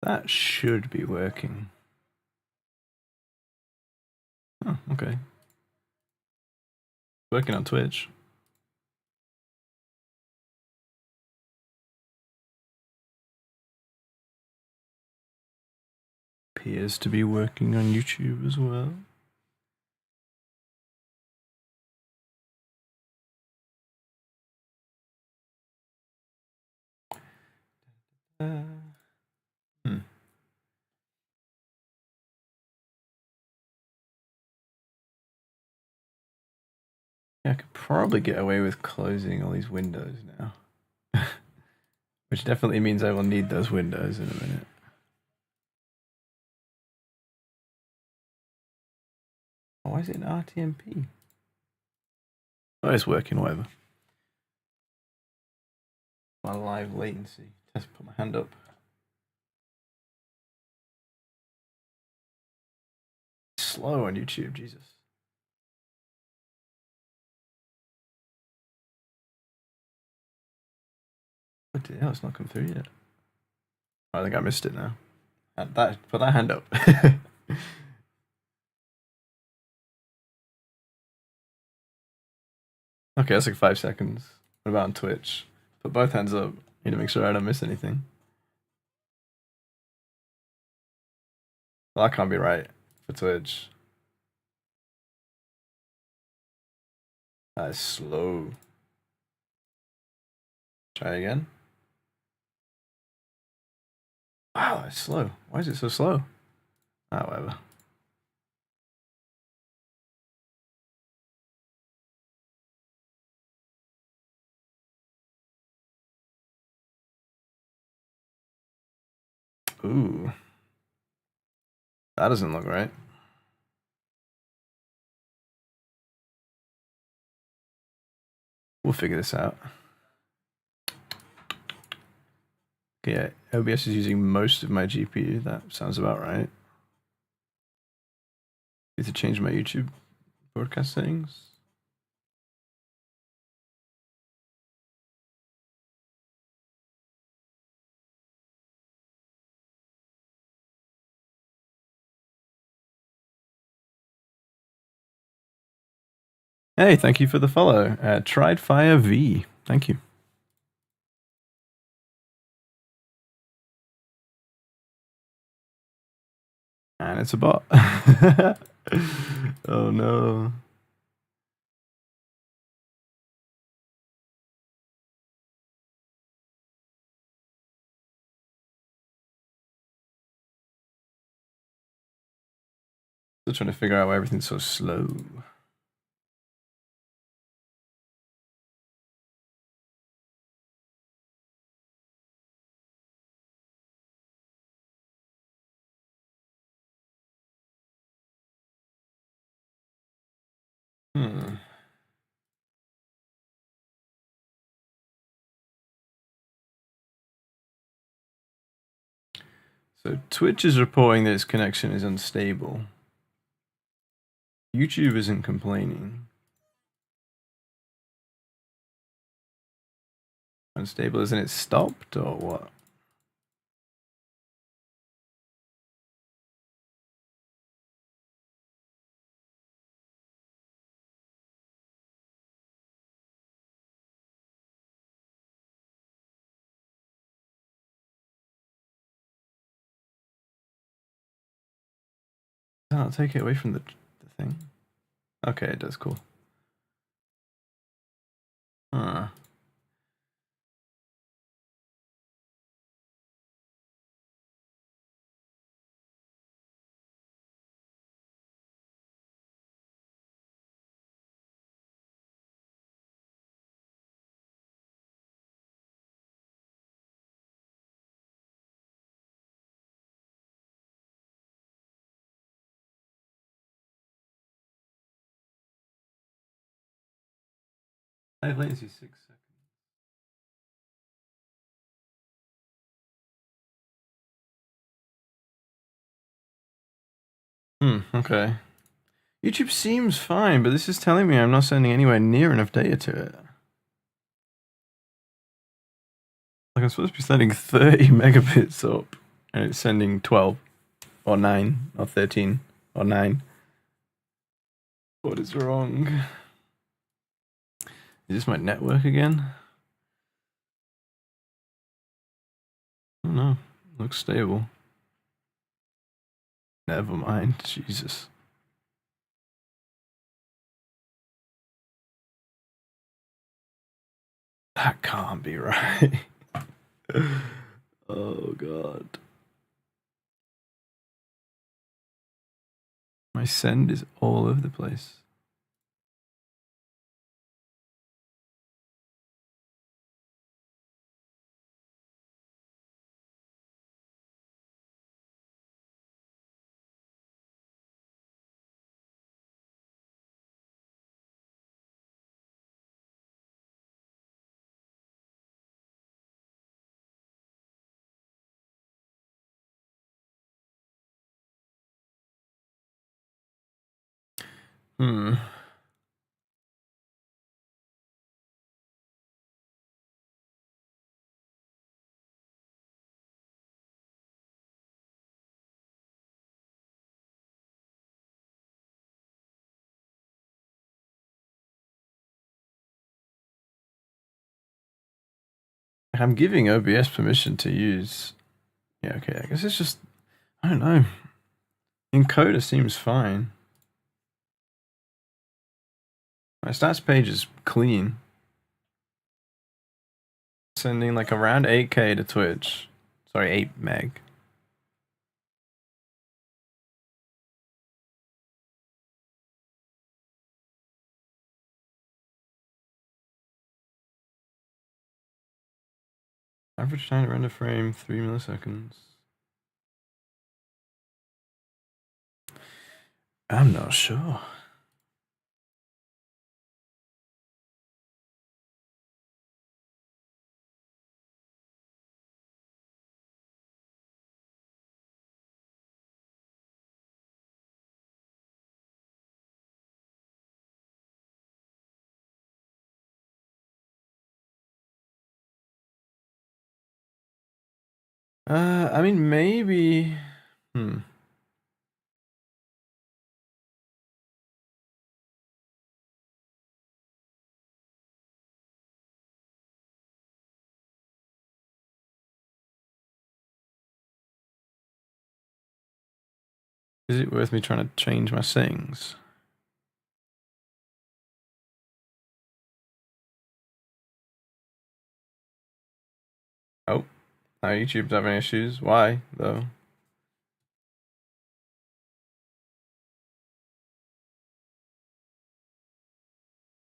That should be working. Oh, okay. Working on Twitch. Appears to be working on YouTube as well. Yeah, I could probably get away with closing all these windows now. Which definitely means I will need those windows in a minute. Oh, why is it an RTMP? Oh, it's working, whatever. My live latency. Just put my hand up. Slow on YouTube, Jesus. What the hell? It's not come through yet. I think I missed it now. Put that hand up. Okay, that's like 5 seconds. What about on Twitch? Put both hands up. Need to make sure I don't miss anything. Well, that can't be right for Twitch. That is slow. Try again. Wow, that's slow. Why is it so slow? Ah, whatever. Ooh. That doesn't look right. We'll figure this out. Okay, yeah, OBS is using most of my GPU. That sounds about right. Need to change my YouTube broadcast settings. Hey, thank you for the follow. Tridefire V. Thank you. And it's a bot. Oh no. Still trying to figure out why everything's so slow. So Twitch is reporting that its connection is unstable. YouTube isn't complaining. Unstable, isn't it stopped or what? I'll take it away from the thing. Okay, it does, cool. Huh. High latency 6 seconds. Okay. YouTube seems fine, but this is telling me I'm not sending anywhere near enough data to it. Like I'm supposed to be sending 30 megabits up, and it's sending 12 or 9 or 13 or 9. What is wrong? Is this my network again? I don't know. Looks stable. Never mind. Jesus. That can't be right. Oh, God. My send is all over the place. I'm giving OBS permission to use. Yeah, okay. I guess it's just, I don't know. Encoder seems fine. My stats page is clean. Sending like around 8K to Twitch. Sorry, 8 meg. Average time to render frame, 3 milliseconds. I'm not sure. I mean, maybe. Is it worth me trying to change my settings? Oh, now YouTube's having issues. Why, though?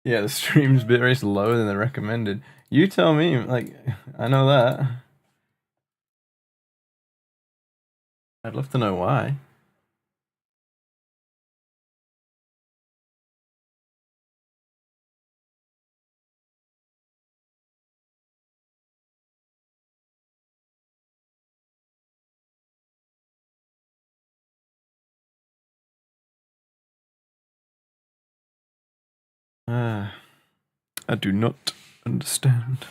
Yeah, the stream's bitrate's lower than the recommended. You tell me, like, I know that. I'd love to know why. I do not understand.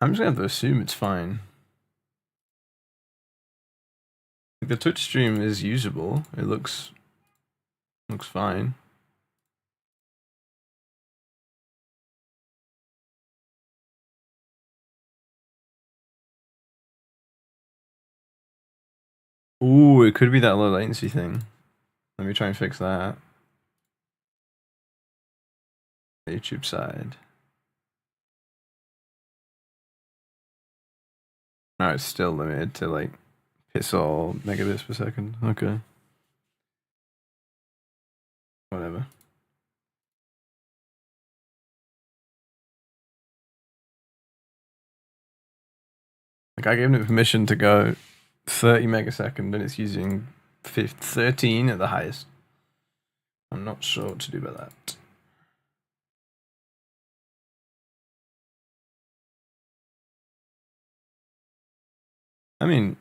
I'm just gonna have to assume it's fine. The Twitch stream is usable. It looks fine. Ooh, it could be that low latency thing. Let me try and fix that. YouTube side. No, it's still limited to like pixel megabits per second. Okay. Whatever. Like I gave it permission to go 30 megasecond and it's using 13 at the highest. I'm not sure what to do about that. I mean,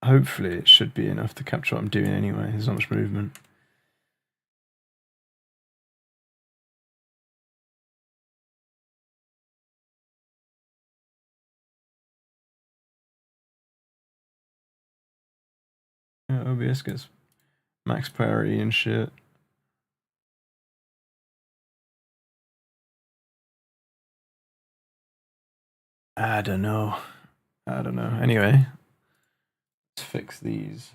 hopefully it should be enough to capture what I'm doing anyway. There's not much movement. Yeah, OBS gets max priority and shit. I don't know. Anyway, let's fix these.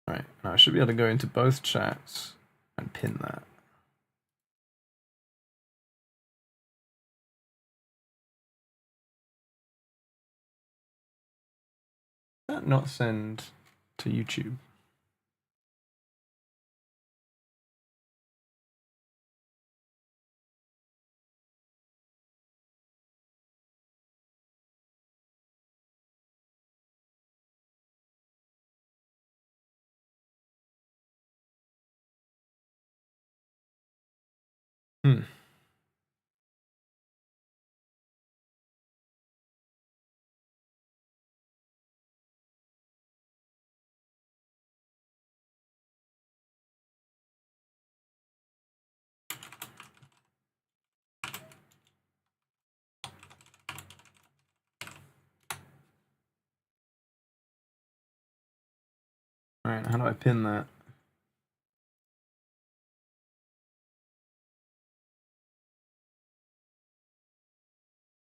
Right, now I should be able to go into both chats and pin that. That not send to YouTube? Hmm. Alright, how do I pin that?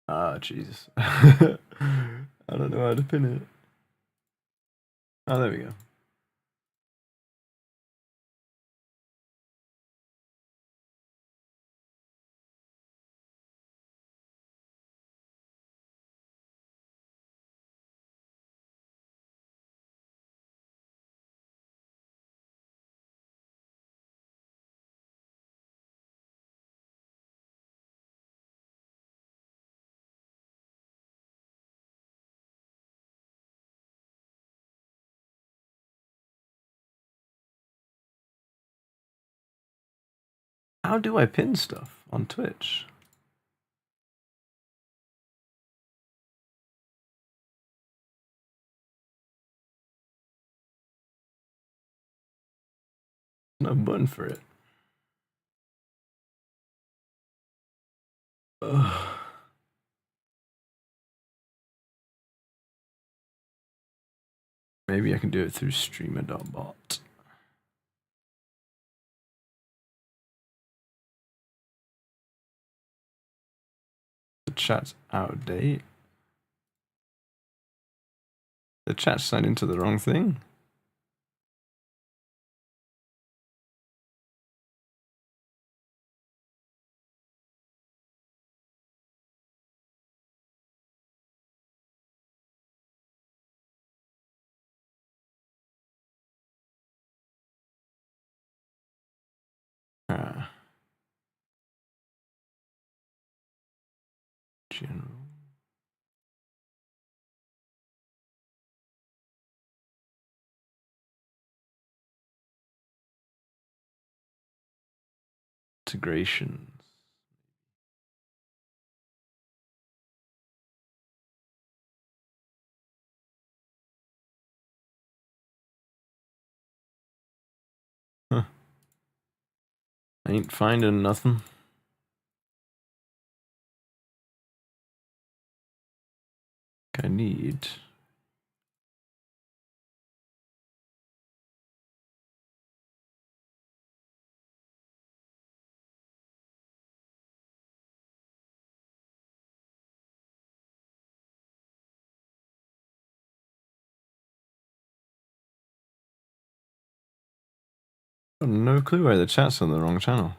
Ah, Jesus. I don't know how to pin it. Oh, there we go. How do I pin stuff on Twitch? No button for it. Ugh. Maybe I can do it through streamer.bot. The chat's out of date. The chat signed into the wrong thing. General. Integrations. Huh. I ain't finding nothing. I need. Got no clue why the chat's on the wrong channel.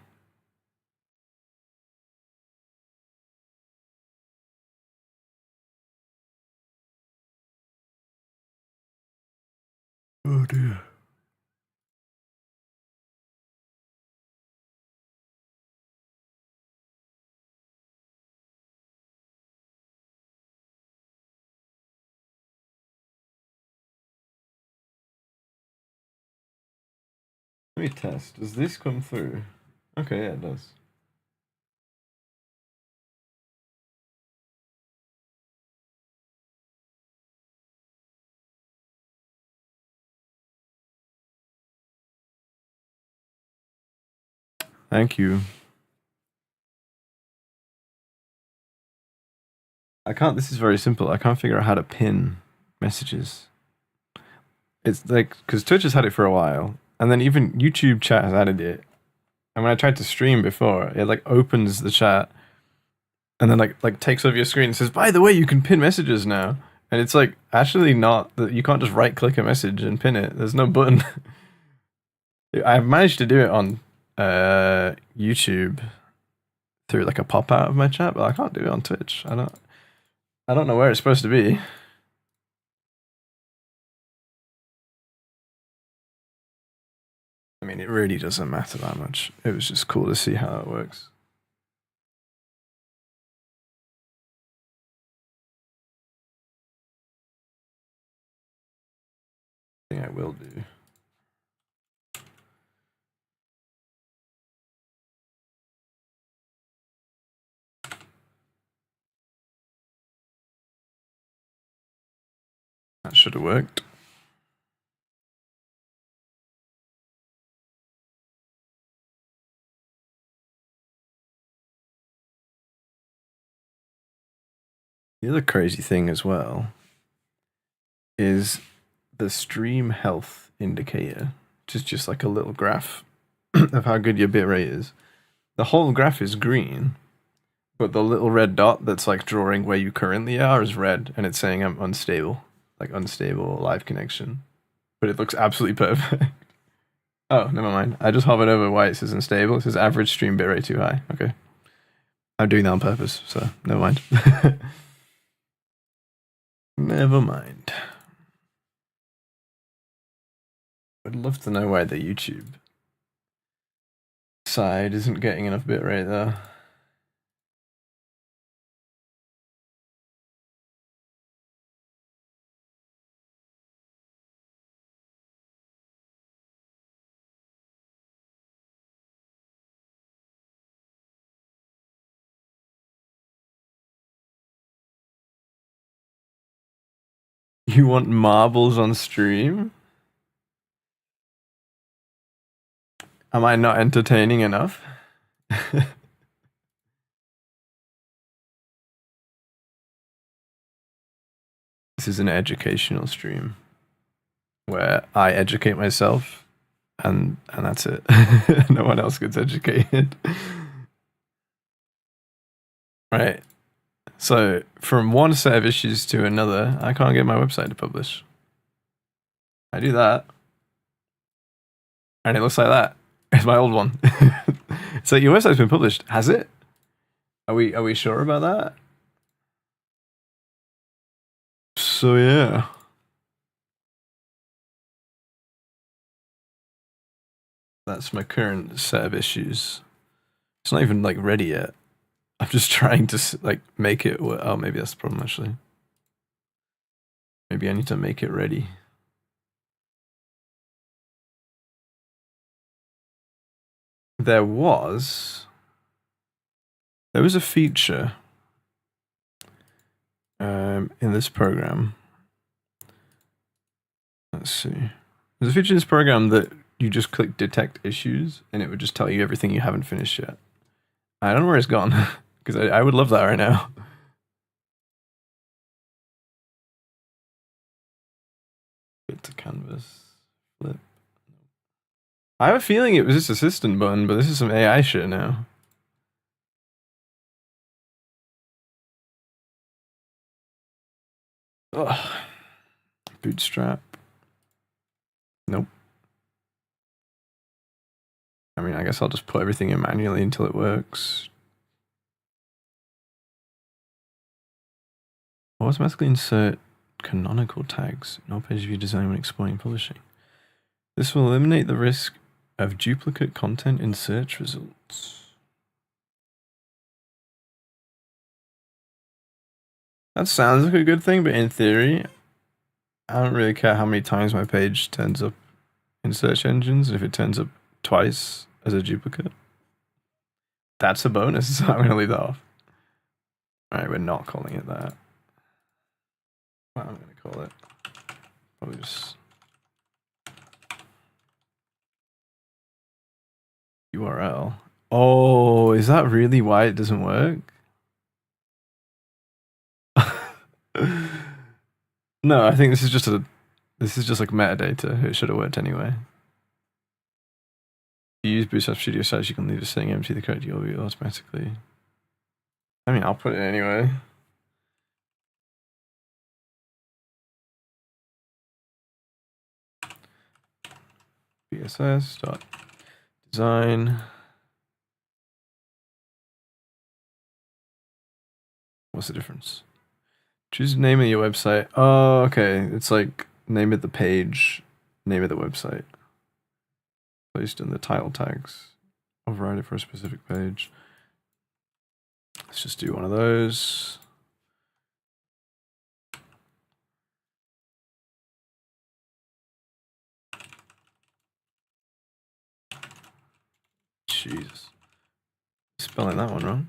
Oh dear. Let me test. Does this come through? Okay, yeah, it does. Thank you. I can't, this is very simple. I can't figure out how to pin messages. It's like, because Twitch has had it for a while, and then even YouTube chat has added it. And when I tried to stream before, it like opens the chat and then like takes over your screen and says, by the way, you can pin messages now. And it's like actually not that you can't just right click a message and pin it. There's no button. I've managed to do it on YouTube through like a pop out of my chat, but I can't do it on Twitch. I don't know where it's supposed to be. I mean, it really doesn't matter that much. It was just cool to see how it works. I think I will do. That should have worked. The other crazy thing as well is the stream health indicator, which is just like a little graph of how good your bitrate is. The whole graph is green, but the little red dot that's like drawing where you currently are is red, and it's saying I'm unstable, like unstable live connection. But it looks absolutely perfect. Oh, never mind. I just hovered over why it says unstable. It says average stream bitrate too high. Okay. I'm doing that on purpose, so never mind. Never mind. I'd love to know why the YouTube side isn't getting enough bitrate though. You want marbles on stream? Am I not entertaining enough? This is an educational stream where I educate myself and that's it. No one else gets educated. Right. So from one set of issues to another, I can't get my website to publish. I do that. And it looks like that. It's my old one. It's like your website's been published. Has it? Are we sure about that? So yeah. That's my current set of issues. It's not even like ready yet. I'm just trying to like make it. Oh, maybe that's the problem actually. Maybe I need to make it ready. There was a feature in this program. Let's see. There's a feature in this program that you just click detect issues and it would just tell you everything you haven't finished yet. I don't know where it's gone because I would love that right now. Get to canvas, flip. I have a feeling it was this assistant button, but this is some AI shit now. Ugh. Bootstrap. Nope. mean, I guess I'll just put everything in manually until it works. Automatically insert canonical tags in all page view design when exporting and publishing. This will eliminate the risk of duplicate content in search results. That sounds like a good thing, but in theory, I don't really care how many times my page turns up in search engines. If it turns up twice as a duplicate, that's a bonus, so I'm going to leave that off. Alright, we're not calling it that. What am I going to call it? Probably just URL. Oh, is that really why it doesn't work? No, I think this is just like metadata. It should have worked anyway. If you use Bootstrap Studio sites, you can leave a setting empty, the correct URL automatically. I mean, I'll put it anyway. bss.design. What's the difference? Choose the name of your website. Oh, okay. It's like name of the page, name of the website. Placed in the title tags. Override it for a specific page. Let's just do one of those. Jesus. Spelling that one wrong.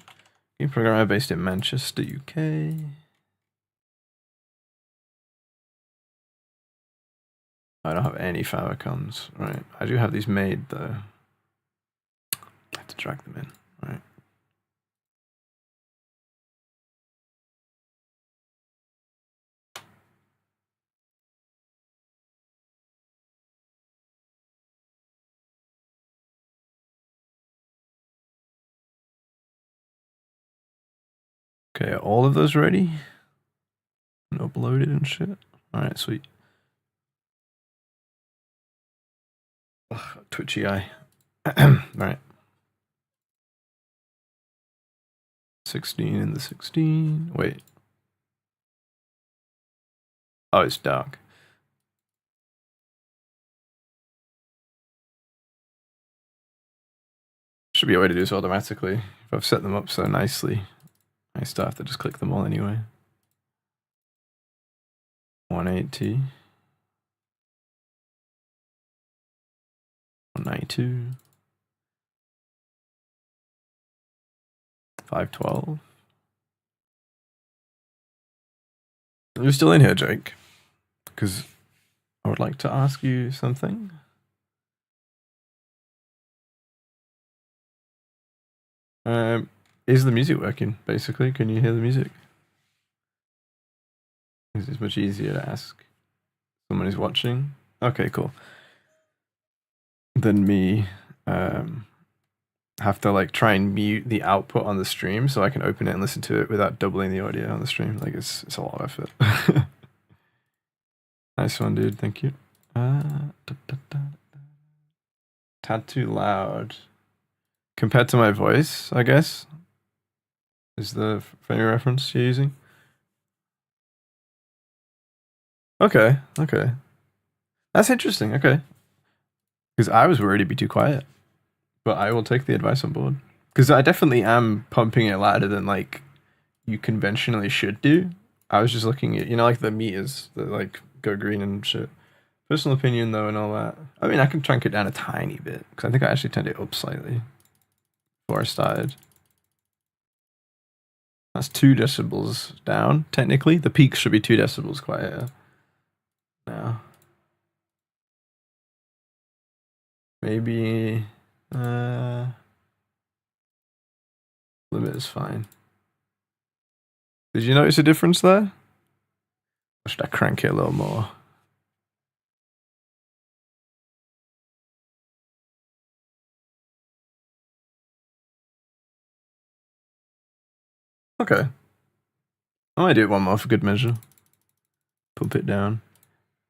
Game programmer based in Manchester, UK. I don't have any favicons. Right. I do have these made though. I have to drag them in. Right. Okay, are all of those ready? And uploaded and shit. Alright, sweet. Ugh, twitchy eye. Alright. 16 in the 16. Wait. Oh, it's dark. Should be a way to do this automatically. If I've set them up so nicely, I still have to just click them all anyway. 180. 192. 512. You're still in here, Jake, because I would like to ask you something. Is the music working, basically? Can you hear the music? It's much easier to ask someone who's watching. Okay, cool. Than me have to like try and mute the output on the stream so I can open it and listen to it without doubling the audio on the stream. Like it's a lot of effort. Nice one, dude. Thank you. Tad too loud compared to my voice, I guess, is the frame of reference you're using. Okay, okay. That's interesting, okay. Because I was worried it'd be too quiet. But I will take the advice on board. Because I definitely am pumping it louder than like you conventionally should do. I was just looking at, you know, like the meters that like go green and shit. Personal opinion though and all that. I mean, I can crank it down a tiny bit. Because I think I actually turned it up slightly before I started. That's 2 decibels down, technically. The peak should be 2 decibels quieter now. Maybe limit is fine. Did you notice a difference there? Or should I crank it a little more? Okay. I might do it one more for good measure. Pump it down.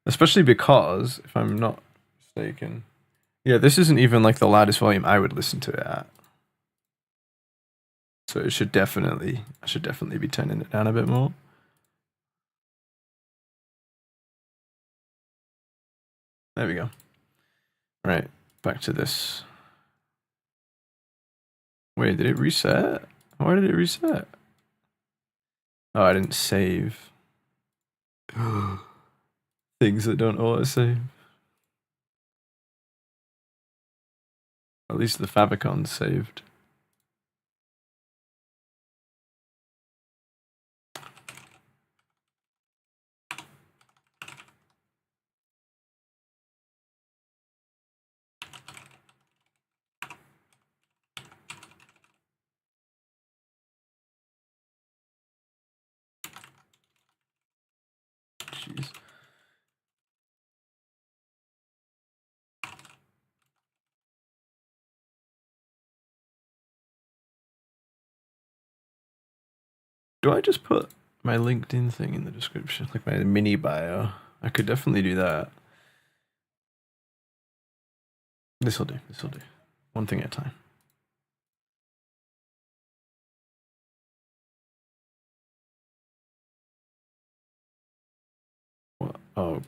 Especially because, if I'm not mistaken, Yeah, this isn't even like the loudest volume I would listen to it at. So it should definitely, I should definitely be turning it down a bit more. There we go. Right, back to this. Wait, did it reset? Why did it reset? Oh, I didn't save. Things that don't auto-save. At least the favicon saved. Jeez. Do I just put my LinkedIn thing in the description? Like my mini bio? I could definitely do that. This'll do, this'll do. One thing at a time. What? Oh,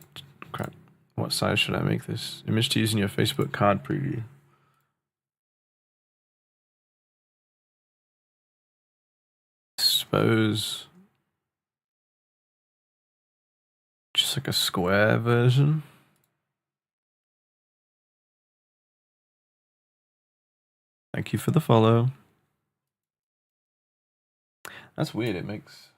crap. What size should I make this? Image to use in your Facebook card preview. Suppose just like a square version. Thank you for the follow. That's weird, it makes...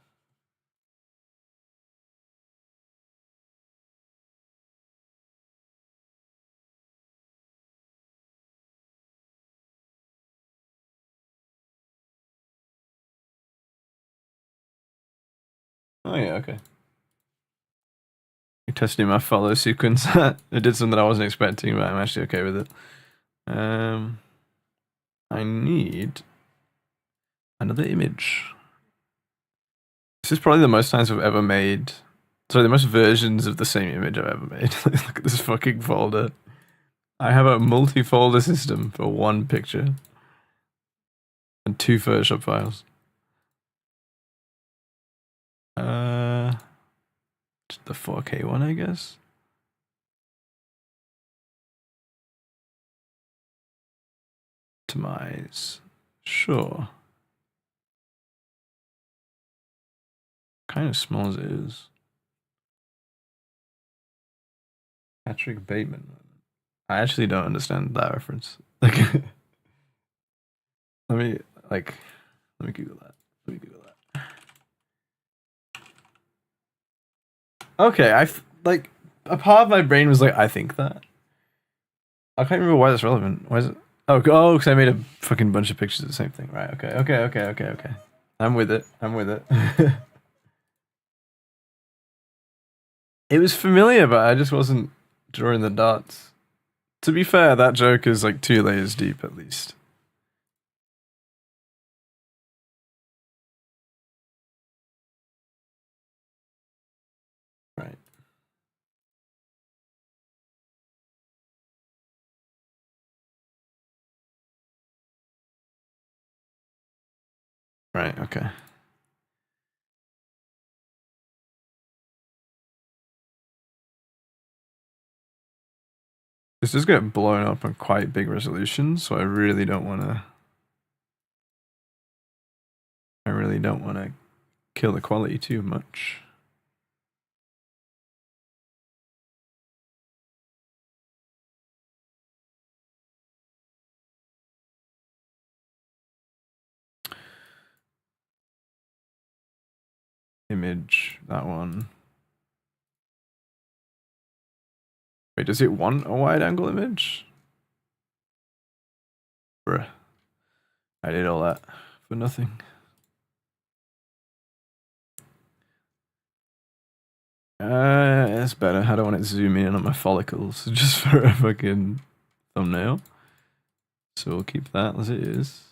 Oh yeah, okay. You're testing my follow sequence. It did something I wasn't expecting, but I'm actually okay with it. I need another image. This is probably the most times I've ever made... Sorry, the most versions of the same image I've ever made. Look at this fucking folder. I have a multi-folder system for one picture. And 2 Photoshop files. The 4K one, I guess. Optimize. Sure. Kind of small as it is. Patrick Bateman. I actually don't understand that reference. Like, let me Google that. Let me Google that. Okay, like a part of my brain was like, I think that. I can't remember why that's relevant. Why is it? Oh, because I made a fucking bunch of pictures of the same thing. Right? Okay. I'm with it. It was familiar, but I just wasn't drawing the dots. To be fair, that joke is like 2 layers deep at least. Right. Right, okay. This does get blown up on quite big resolutions, so I really don't want to kill the quality too much. Image, that one. Wait, does it want a wide angle image? Bruh. I did all that for nothing. It's better. I don't want it to zoom in on my follicles just for a fucking thumbnail. So we'll keep that as it is.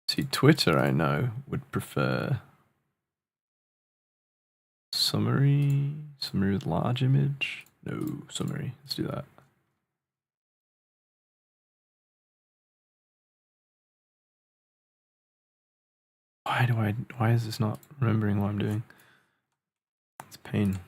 See, Twitter, I know, would prefer summary with large image. No, summary. Let's do that. Why is this not remembering what I'm doing? It's pain.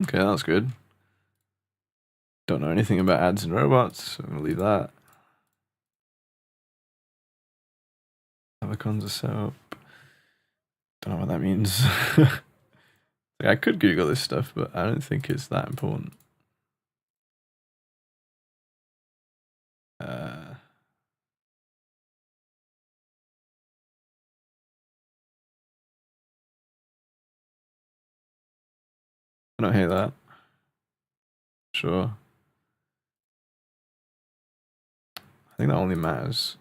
Okay, that's good. Don't know anything about ads and robots, so I'm gonna leave that. Favicons are set up. Don't know what that means. I could Google this stuff, but I don't think it's that important. I don't hate that. Sure. I think that only matters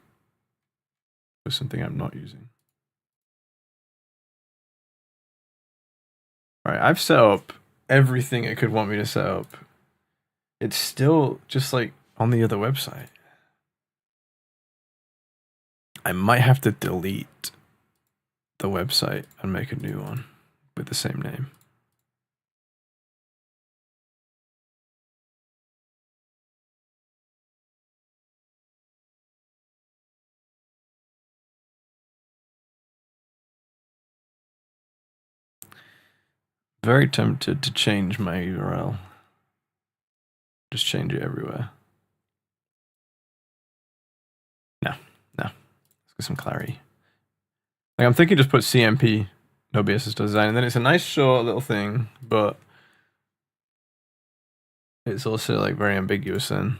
for something I'm not using. All right, I've set up everything it could want me to set up. It's still just like on the other website. I might have to delete the website and make a new one with the same name. Very tempted to change my URL. Just change it everywhere. No. Let's get some clarity. Like I'm thinking just put CMP, no BSS design, and then it's a nice short little thing, but it's also like very ambiguous then.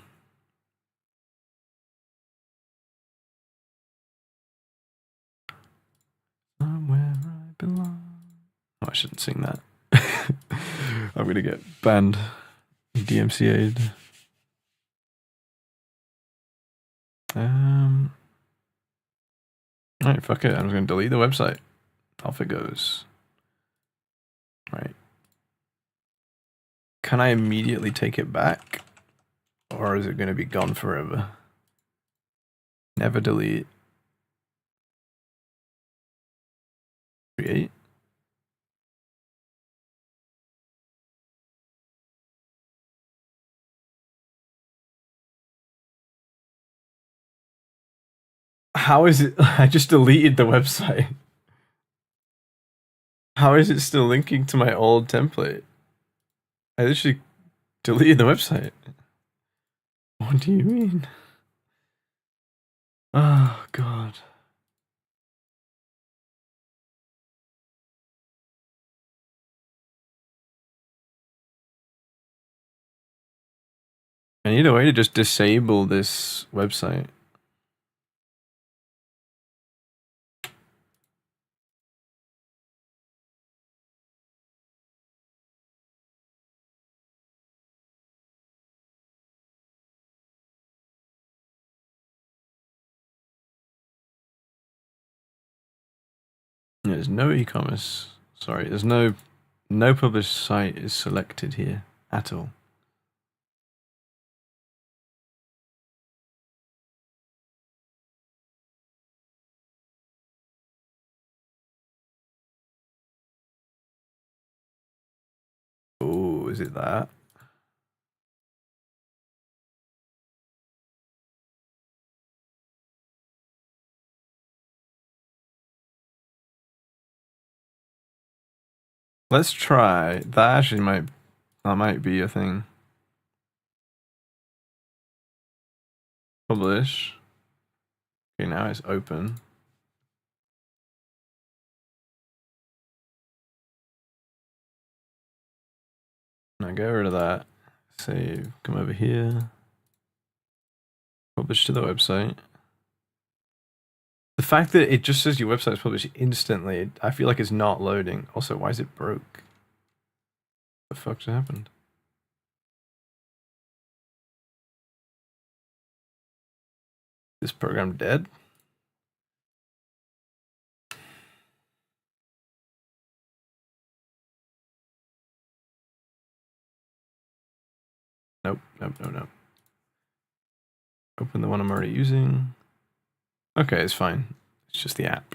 Somewhere I belong. Oh, I shouldn't sing that. I'm gonna get banned. DMCA'd. Alright, fuck it. I'm just gonna delete the website. Off it goes. Right. Can I immediately take it back? Or is it gonna be gone forever? Never delete. Create. How is it? I just deleted the website. How is it still linking to my old template? I literally deleted the website. What do you mean? Oh, God. I need a way to just disable this website. There's no e-commerce. Sorry, there's no published site is selected here at all. Oh, is it that? Let's try. That actually might be a thing. Publish. Okay, now it's open. Now get rid of that. Save. Come over here. Publish to the website. The fact that it just says your website is published instantly, I feel like it's not loading. Also, why is it broke? What the fuck just happened? This program dead? No. Open the one I'm already using. Okay, it's fine. It's just the app.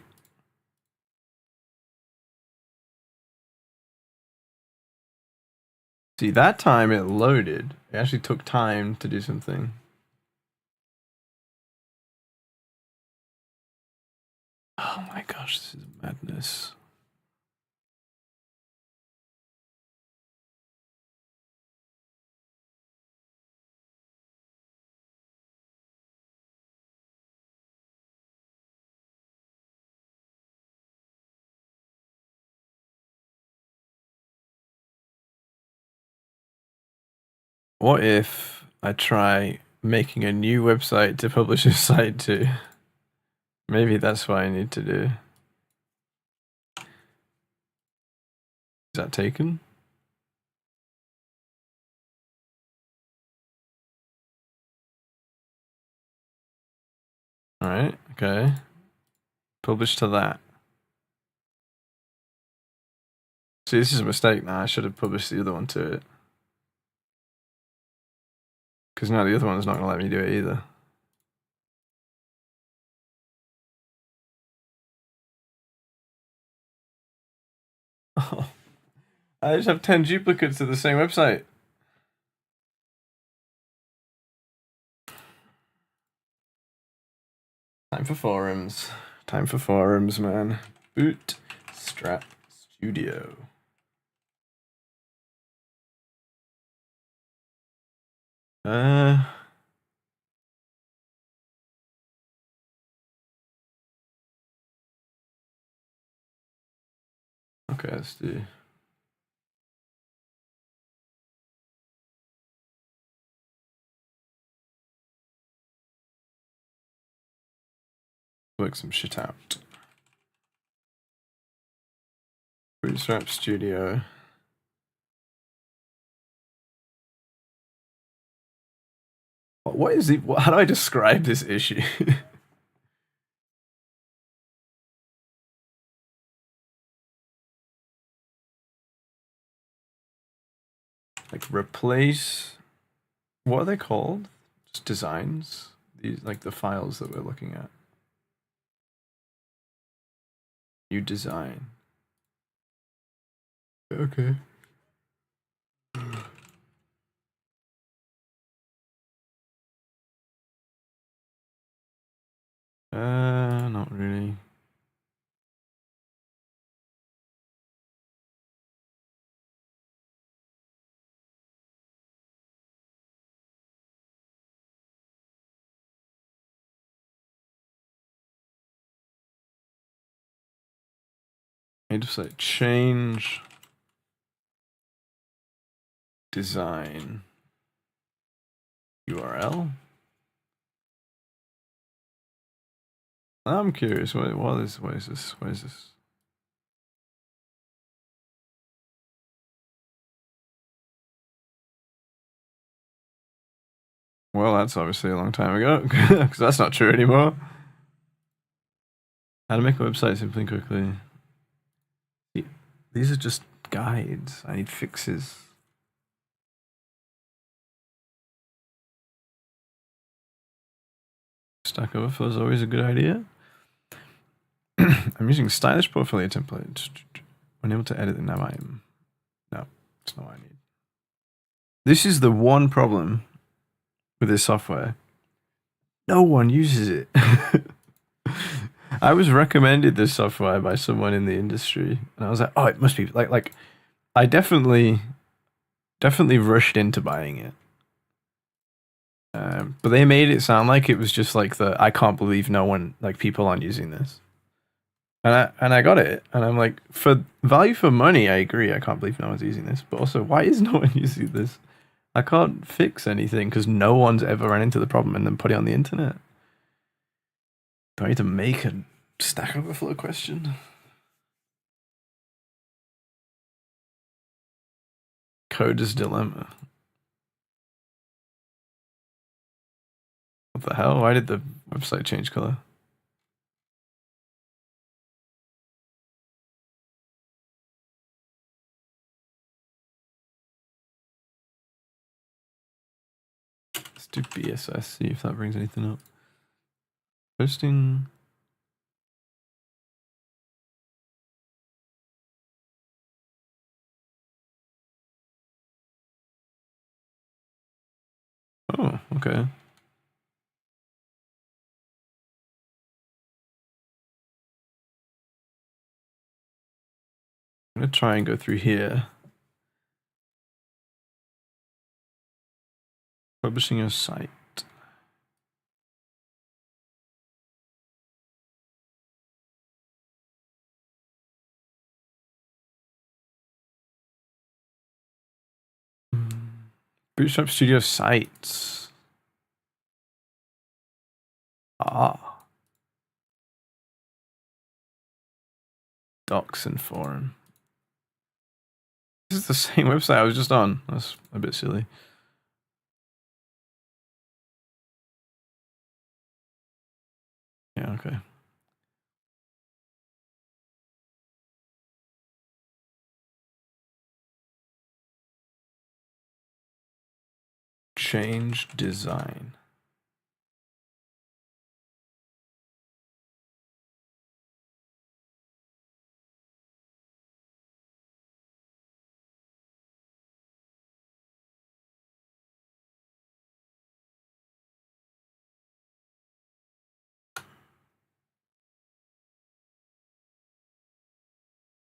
See, that time it loaded. It actually took time to do something. Oh my gosh, this is madness. What if I try making a new website to publish a site to? Maybe that's what I need to do. Is that taken? Alright, okay. Publish to that. See, this is a mistake now. I should have published the other one to it. Because now the other one's not going to let me do it either. Oh, I just have 10 duplicates of the same website. Time for forums. Time for forums, man. Bootstrap Studio. Okay, let's do. Work some shit out. Bootstrap Studio. What is it? How do I describe this issue? Like replace. What are they called? Just designs. These like the files that we're looking at. New design. Okay. Not really. I just like change design URL. I'm curious. What is this? What is this? Well, that's obviously a long time ago, because that's not true anymore. How to make a website simply and quickly. These are just guides. I need fixes. Stack Overflow is always a good idea. I'm using stylish portfolio template. Unable to edit them now. No, it's not what I need. This is the one problem with this software. No one uses it. I was recommended this software by someone in the industry, and I was like, "Oh, it must be like." I definitely rushed into buying it, but they made it sound like it was just like I can't believe no one people aren't using this, and I got it, and I'm like, for value for money, I agree. I can't believe no one's using this, but also, why is no one using this? I can't fix anything because no one's ever ran into the problem and then put it on the internet. Do I need to make a Stack Overflow question? Coder's dilemma. What the hell? Why did the website change color? Let's do BSS, see if that brings anything up. Posting. Oh, okay. I'm gonna try and go through here. Publishing a site. Bootstrap Studio sites. Ah. Docs and forum. This is the same website I was just on. That's a bit silly. Yeah, okay. Change design.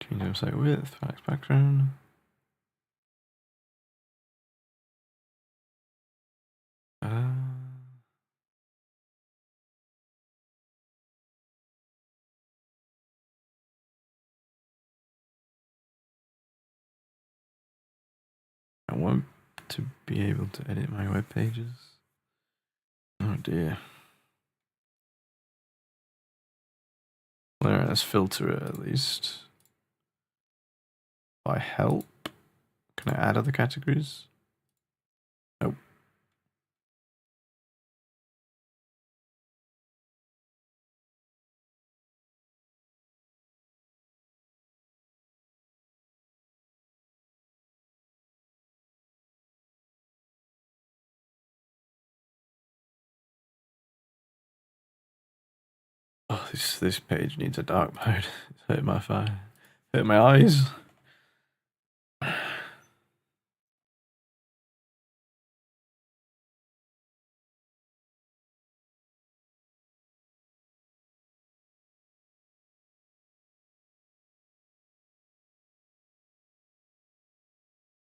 Change website width, fax background. I want to be able to edit my web pages. Oh dear. Well, let's filter it at least. By help. Can I add other categories? Nope. Oh, this page needs a dark mode. It's hurting my fire. Hurt my eyes.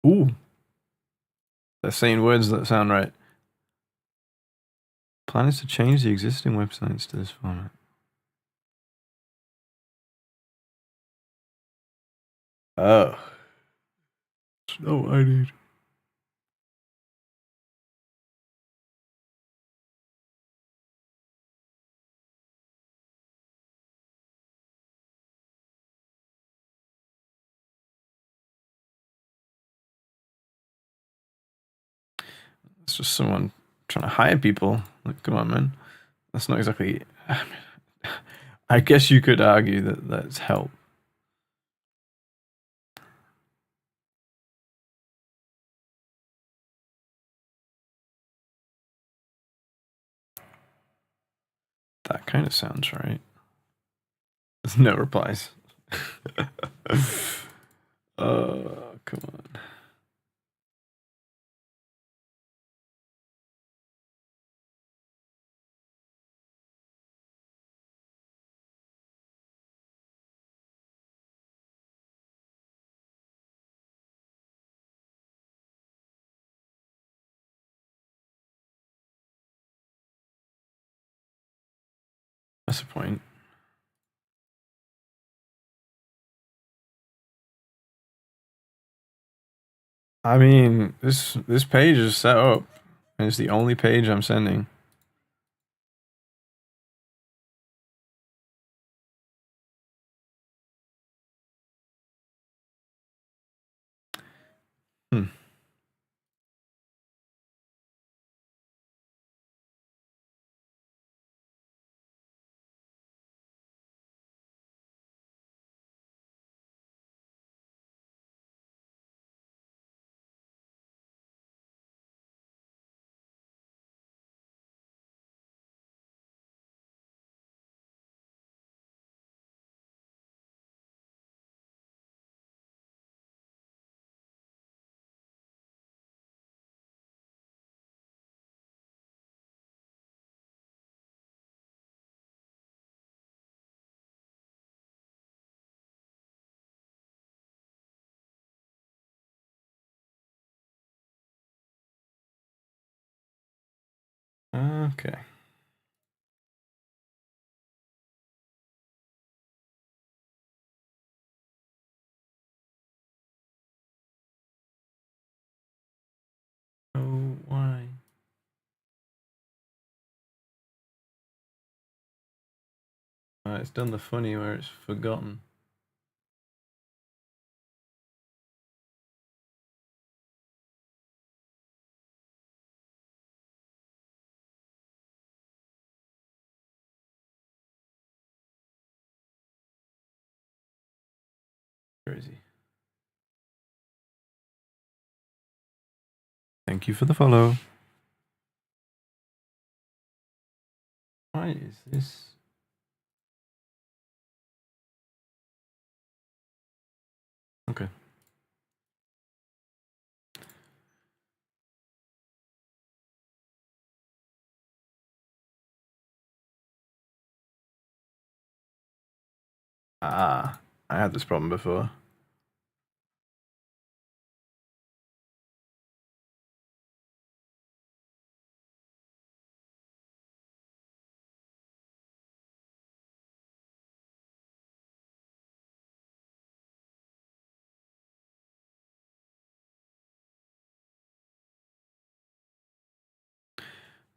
Ooh. They're saying words that sound right. Plan is to change the existing websites to this format. Oh. That's not what I need. It's just someone trying to hire people. Like, come on, man. That's not exactly... I guess you could argue that that's help. That kind of sounds right. There's no replies. Come on. That's the point. I mean, this page is set up, and it's the only page I'm sending. Okay. Oh, why? It's done the funny where it's forgotten. Crazy. Thank you for the follow. Why is this? Okay. Ah, I had this problem before.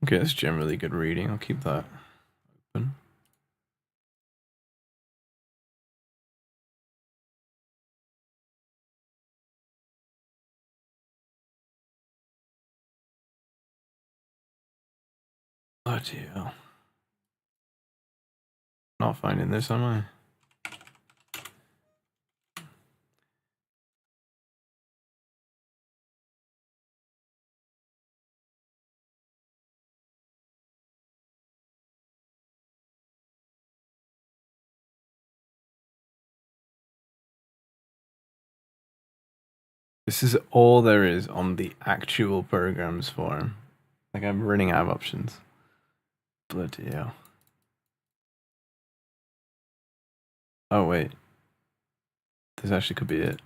Okay, that's generally good reading. I'll keep that open. Bloody hell. Not finding this, am I? This is all there is on the actual programs forum. Like, I'm running out of options. Bloody hell. Oh, wait. This actually could be it.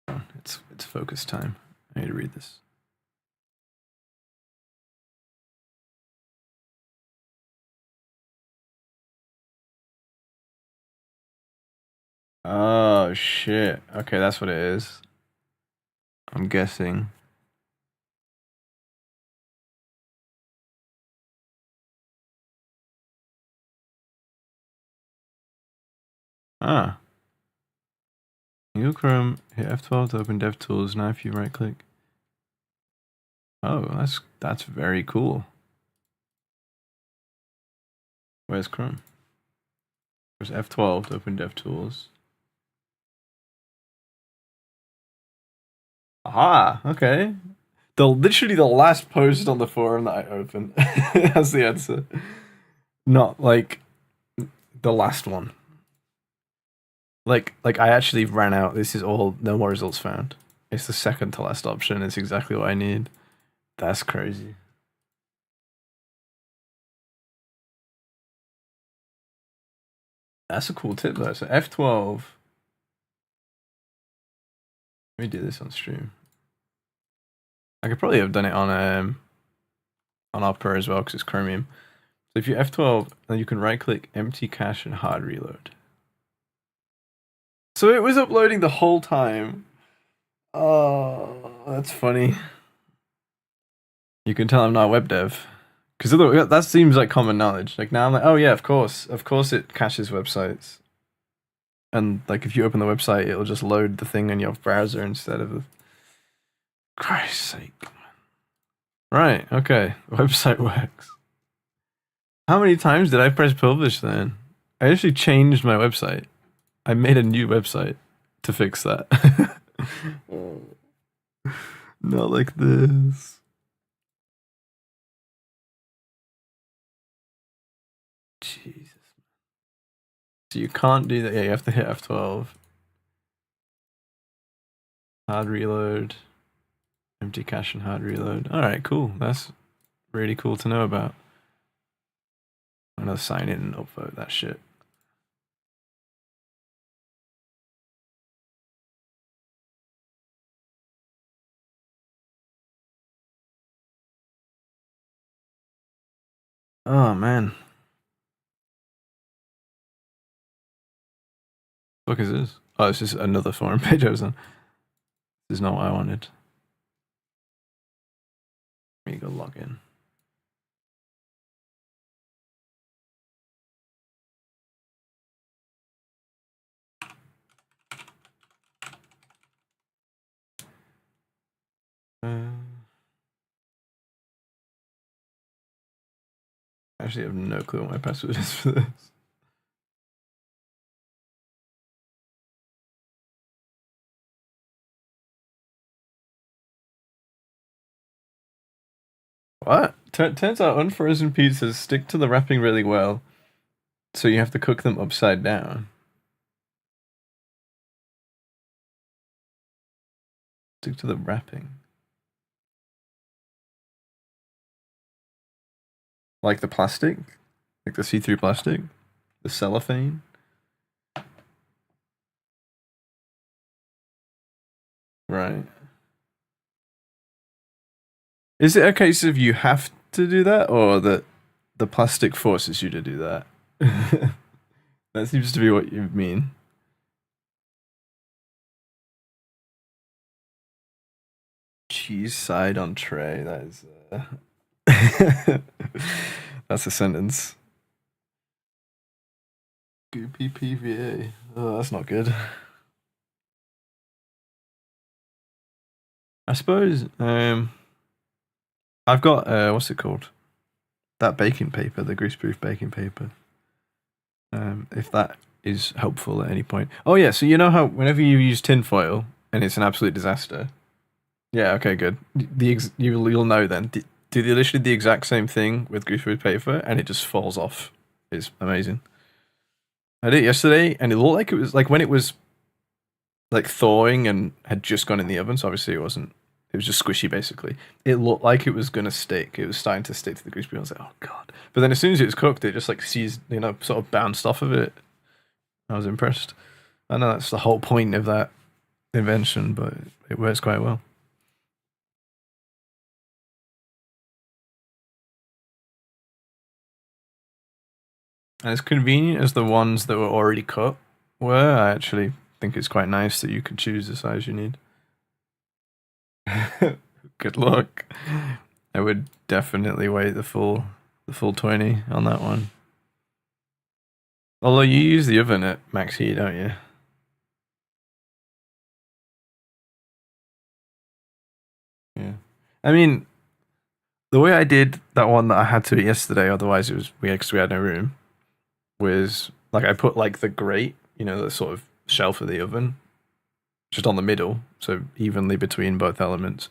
Oh, it's focus time. I need to read this. Oh, shit. Okay, that's what it is. I'm guessing. Ah. Google Chrome, hit F12 to open DevTools. Now if you right click. Oh, that's very cool. Where's Chrome? There's F12 to open DevTools. Aha, okay. Literally the last post on the forum that I opened. That's the answer. Not like the last one. Like I actually ran out. This is all, no more results found. It's the second to last option. It's exactly what I need. That's crazy. That's a cool tip though. So F12. Let me do this on stream. I could probably have done it on our Pro as well because it's Chromium. So if you F12, then you can right click empty cache and hard reload. So it was uploading the whole time. Oh, that's funny. You can tell I'm not a web dev. Because that seems like common knowledge. Like now I'm like, oh yeah, of course it caches websites. And like if you open the website, it'll just load the thing in your browser instead of. Christ's sake. Right, okay. The website works. How many times did I press publish then? I actually changed my website. I made a new website to fix that. Not like this. Jesus. So you can't do that. Yeah, you have to hit F12. Hard reload. Empty cache and hard reload. Alright, cool. That's really cool to know about. I'm gonna sign in and upvote that shit. Oh man. What is this? Oh, it's just another forum page I was on. This is not what I wanted. Let me go log in. I actually have no clue what my password is for this. What? Turns out unfrozen pizzas stick to the wrapping really well, so you have to cook them upside down. Stick to the wrapping. Like the plastic? Like the see-through plastic? The cellophane? Right. Is it a case of you have to do that, or that the plastic forces you to do that? That seems to be what you mean. Cheese side on tray. That is. That's a sentence. Goopy PVA. Oh, that's not good. I suppose. I've got what's it called? That baking paper, the greaseproof baking paper. If that is helpful at any point. Oh yeah, so you know how whenever you use tinfoil and it's an absolute disaster. Yeah. Okay. Good. You'll know then. Do literally the exact same thing with greaseproof paper, and it just falls off. It's amazing. I did it yesterday, and it looked like it was like when it was like thawing and had just gone in the oven. So obviously it wasn't. It was just squishy, basically. It looked like it was gonna stick. It was starting to stick to the greaseproof. I was like, oh god! But then as soon as it was cooked, it just like seized, sort of bounced off of it. I was impressed. I know that's the whole point of that invention, but it works quite well. And as convenient as the ones that were already cut were, I actually think it's quite nice that you can choose the size you need. Good luck. I would definitely wait the full 20 on that one. Although you use the oven at max heat, don't you? Yeah. I mean, the way I did that one that I had to eat yesterday, otherwise it was weird because we had no room, was like I put like the grate, the sort of shelf of the oven, just on the middle, so evenly between both elements.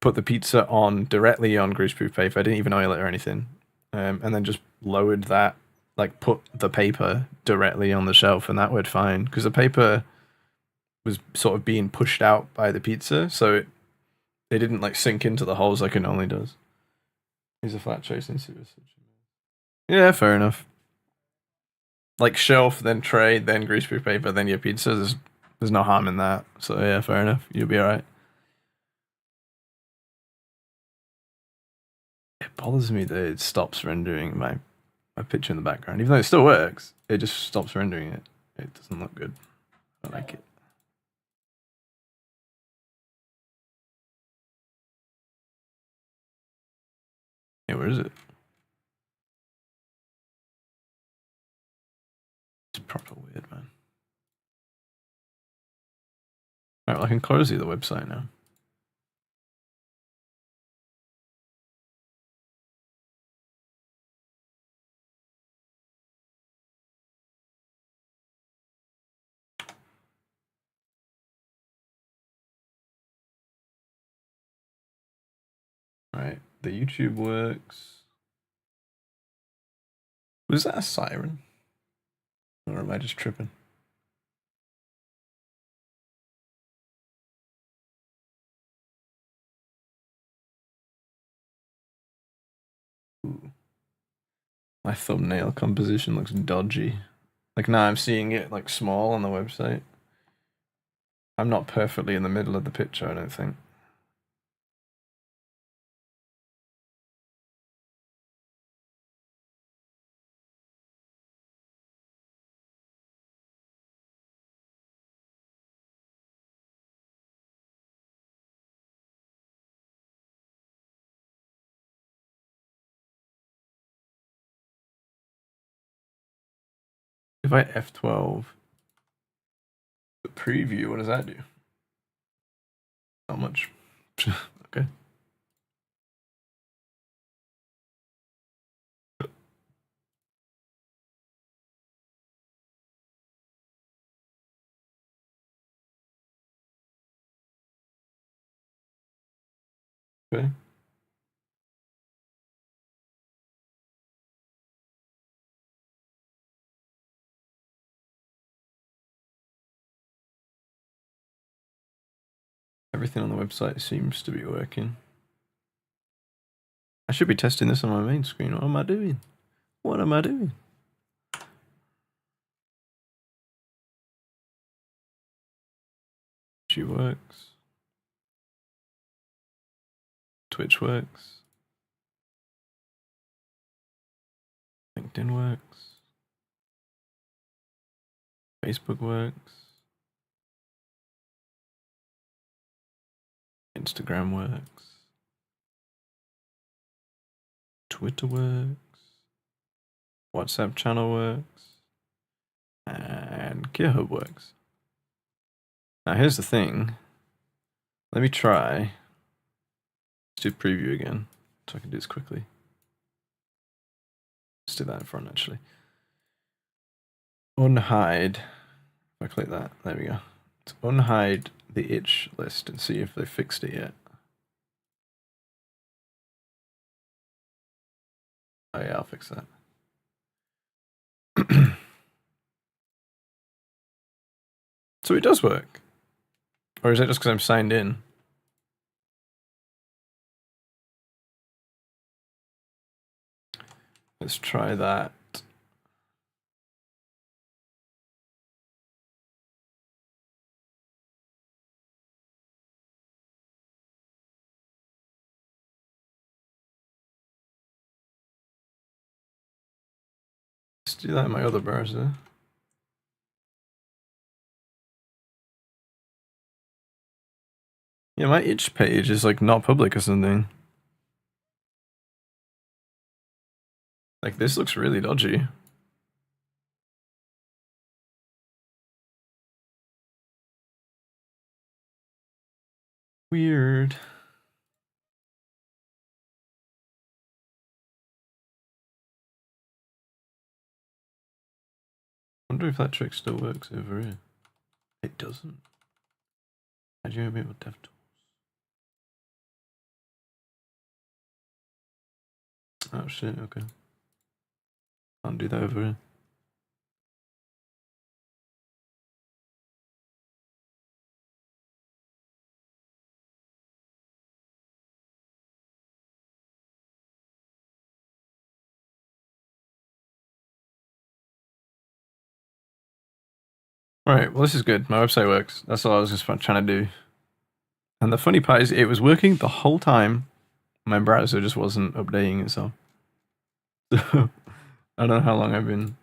Put the pizza on directly on greaseproof paper. I didn't even oil it or anything, and then just lowered that, like put the paper directly on the shelf, and that worked fine because the paper was sort of being pushed out by the pizza, so it didn't like sink into the holes like it normally does. Here's a flat tray since it was such a... Yeah, fair enough. Like shelf, then tray, then greaseproof paper, then your pizza. There's no harm in that. So yeah, fair enough. You'll be alright. It bothers me that it stops rendering my picture in the background. Even though it still works, it just stops rendering it. It doesn't look good. I don't like it. Hey, where is it? It's proper weird, man. Alright, well, I can close the website now. Right, the YouTube works. Was that a siren? Or am I just tripping? Ooh. My thumbnail composition looks dodgy. Like now I'm seeing it like small on the website. I'm not perfectly in the middle of the picture, I don't think. if I F12 the preview, what does that do? Not much. Okay. Okay. Everything on the website seems to be working. I should be testing this on my main screen. What am I doing? What am I doing? YouTube works. Twitch works. LinkedIn works. Facebook works. Instagram works. Twitter works. WhatsApp channel works. And GitHub works. Now here's the thing. Let me try. Let's do preview again, so I can do this quickly. Let's do that in front actually. Unhide. If I click that, there we go. Let's unhide the itch list and see if they fixed it yet. Oh yeah, I'll fix that. So it does work. Or is it just because I'm signed in? Let's try that. Let's do that in my other browser. Yeah, my itch page is like not public or something. Like this looks really dodgy. Weird. I wonder if that trick still works over here. It doesn't. How'd you enable DevTools? Oh shit, okay. Can't do that over here. Alright, well this is good. My website works. That's all I was just trying to do. And the funny part is it was working the whole time. My browser just wasn't updating itself. So I don't know how long I've been.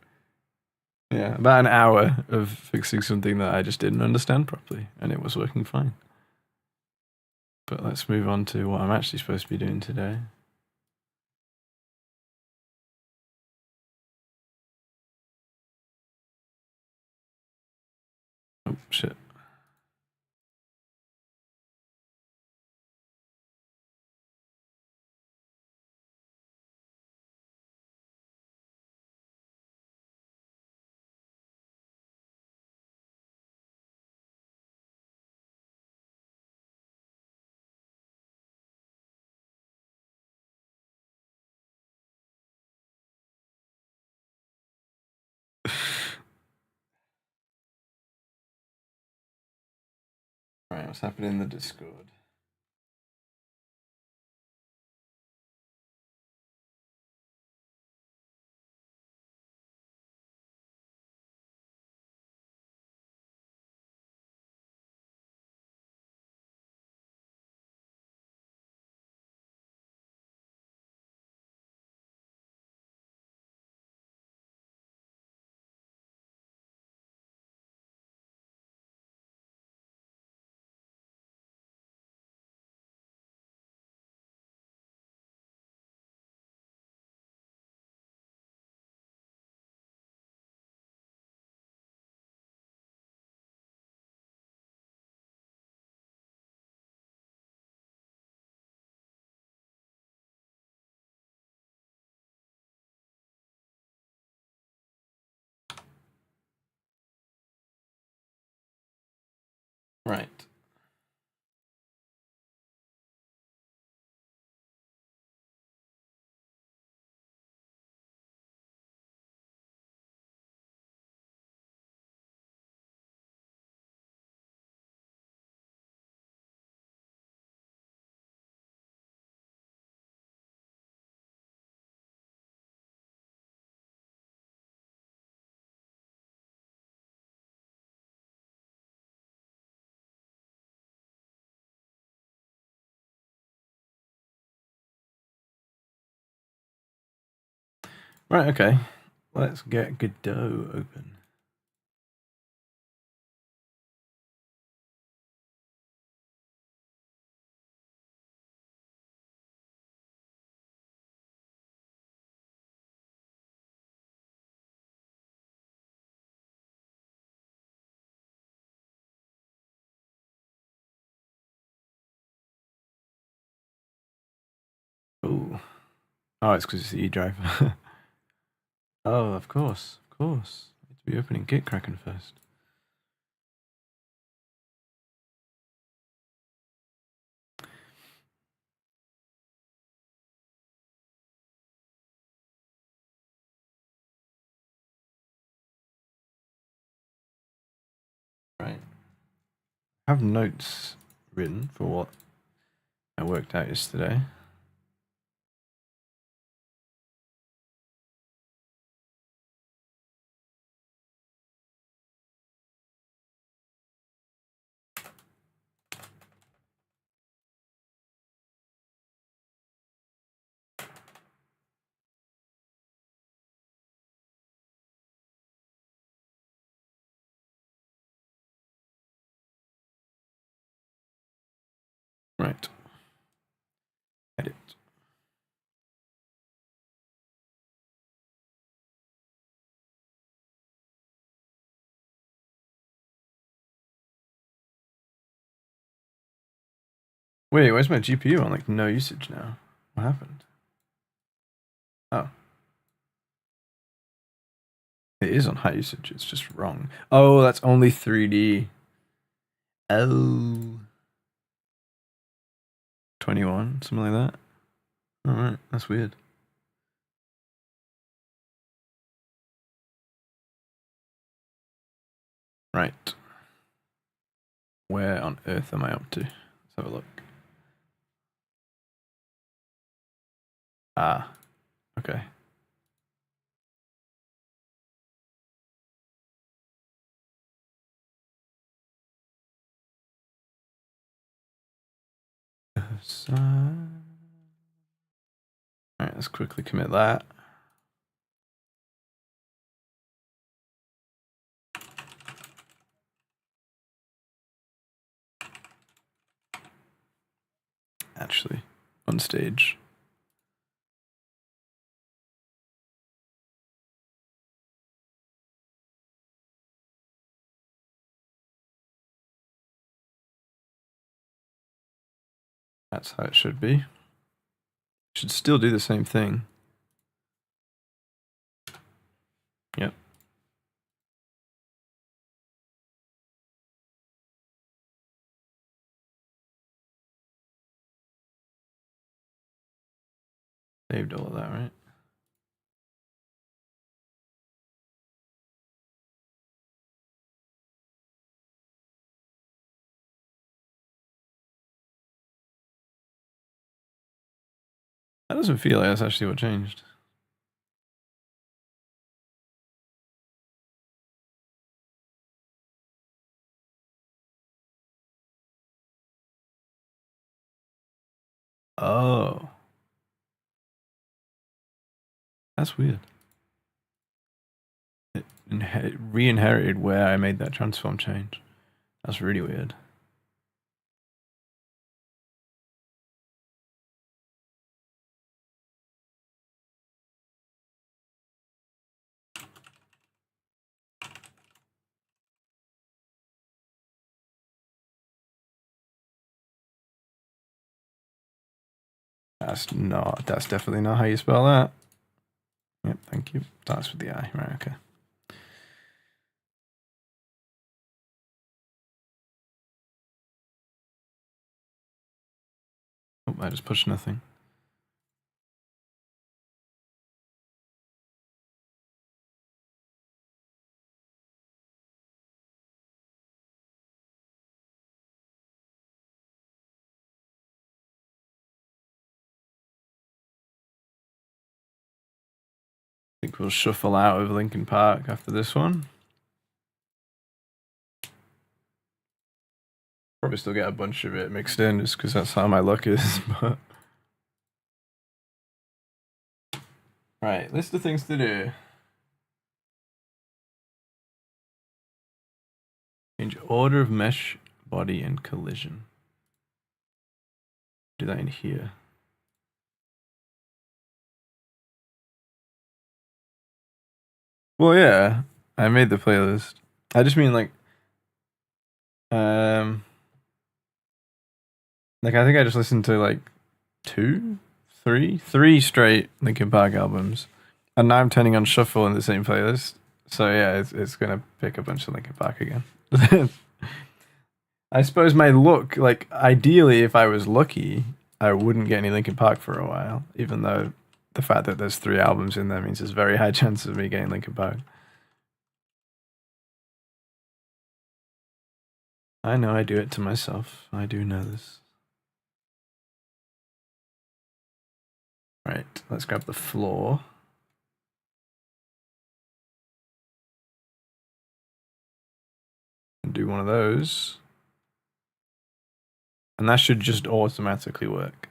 Yeah, about an hour of fixing something that I just didn't understand properly, and it was working fine. But let's move on to what I'm actually supposed to be doing today. Oh, shit. Alright, what's happening in the Discord? Right. Right, okay. Let's get Godot open. Oh. Oh, it's because it's the E drive. Oh, of course. Of course. I need to be opening Gitkraken first. Right. I have notes written for what I worked out yesterday. Right. Edit. Wait, where's my GPU on like no usage now? What happened? Oh. It is on high usage, it's just wrong. Oh, that's only 3D. Oh. 21, something like that. Alright, that's weird. Right. Where on earth am I up to? Let's have a look. Ah, okay. Alright, let's quickly commit that. Actually, on stage. That's how it should be. Should still do the same thing. Yep. Saved all of that, right? That doesn't feel like that's actually what changed. Oh. That's weird. It re-inherited where I made that transform change. That's really weird. That's definitely not how you spell that. Yep, thank you. Starts with the I, right, okay. I just pushed nothing. I think we'll shuffle out of Linkin Park after this one. Probably still get a bunch of it mixed in just because that's how my luck is. But right, list of things to do. Change order of mesh, body, and collision. Do that in here. Well, yeah, I made the playlist. I just mean like I think I just listened to like three straight Linkin Park albums, and now I'm turning on shuffle in the same playlist. So yeah, it's gonna pick a bunch of Linkin Park again. I suppose my look, like ideally, if I was lucky, I wouldn't get any Linkin Park for a while, even though the fact that there's 3 albums in there means there's a very high chance of me getting Linkin Park. I know I do it to myself. I do know this. Right, let's grab the floor. And do one of those. And that should just automatically work.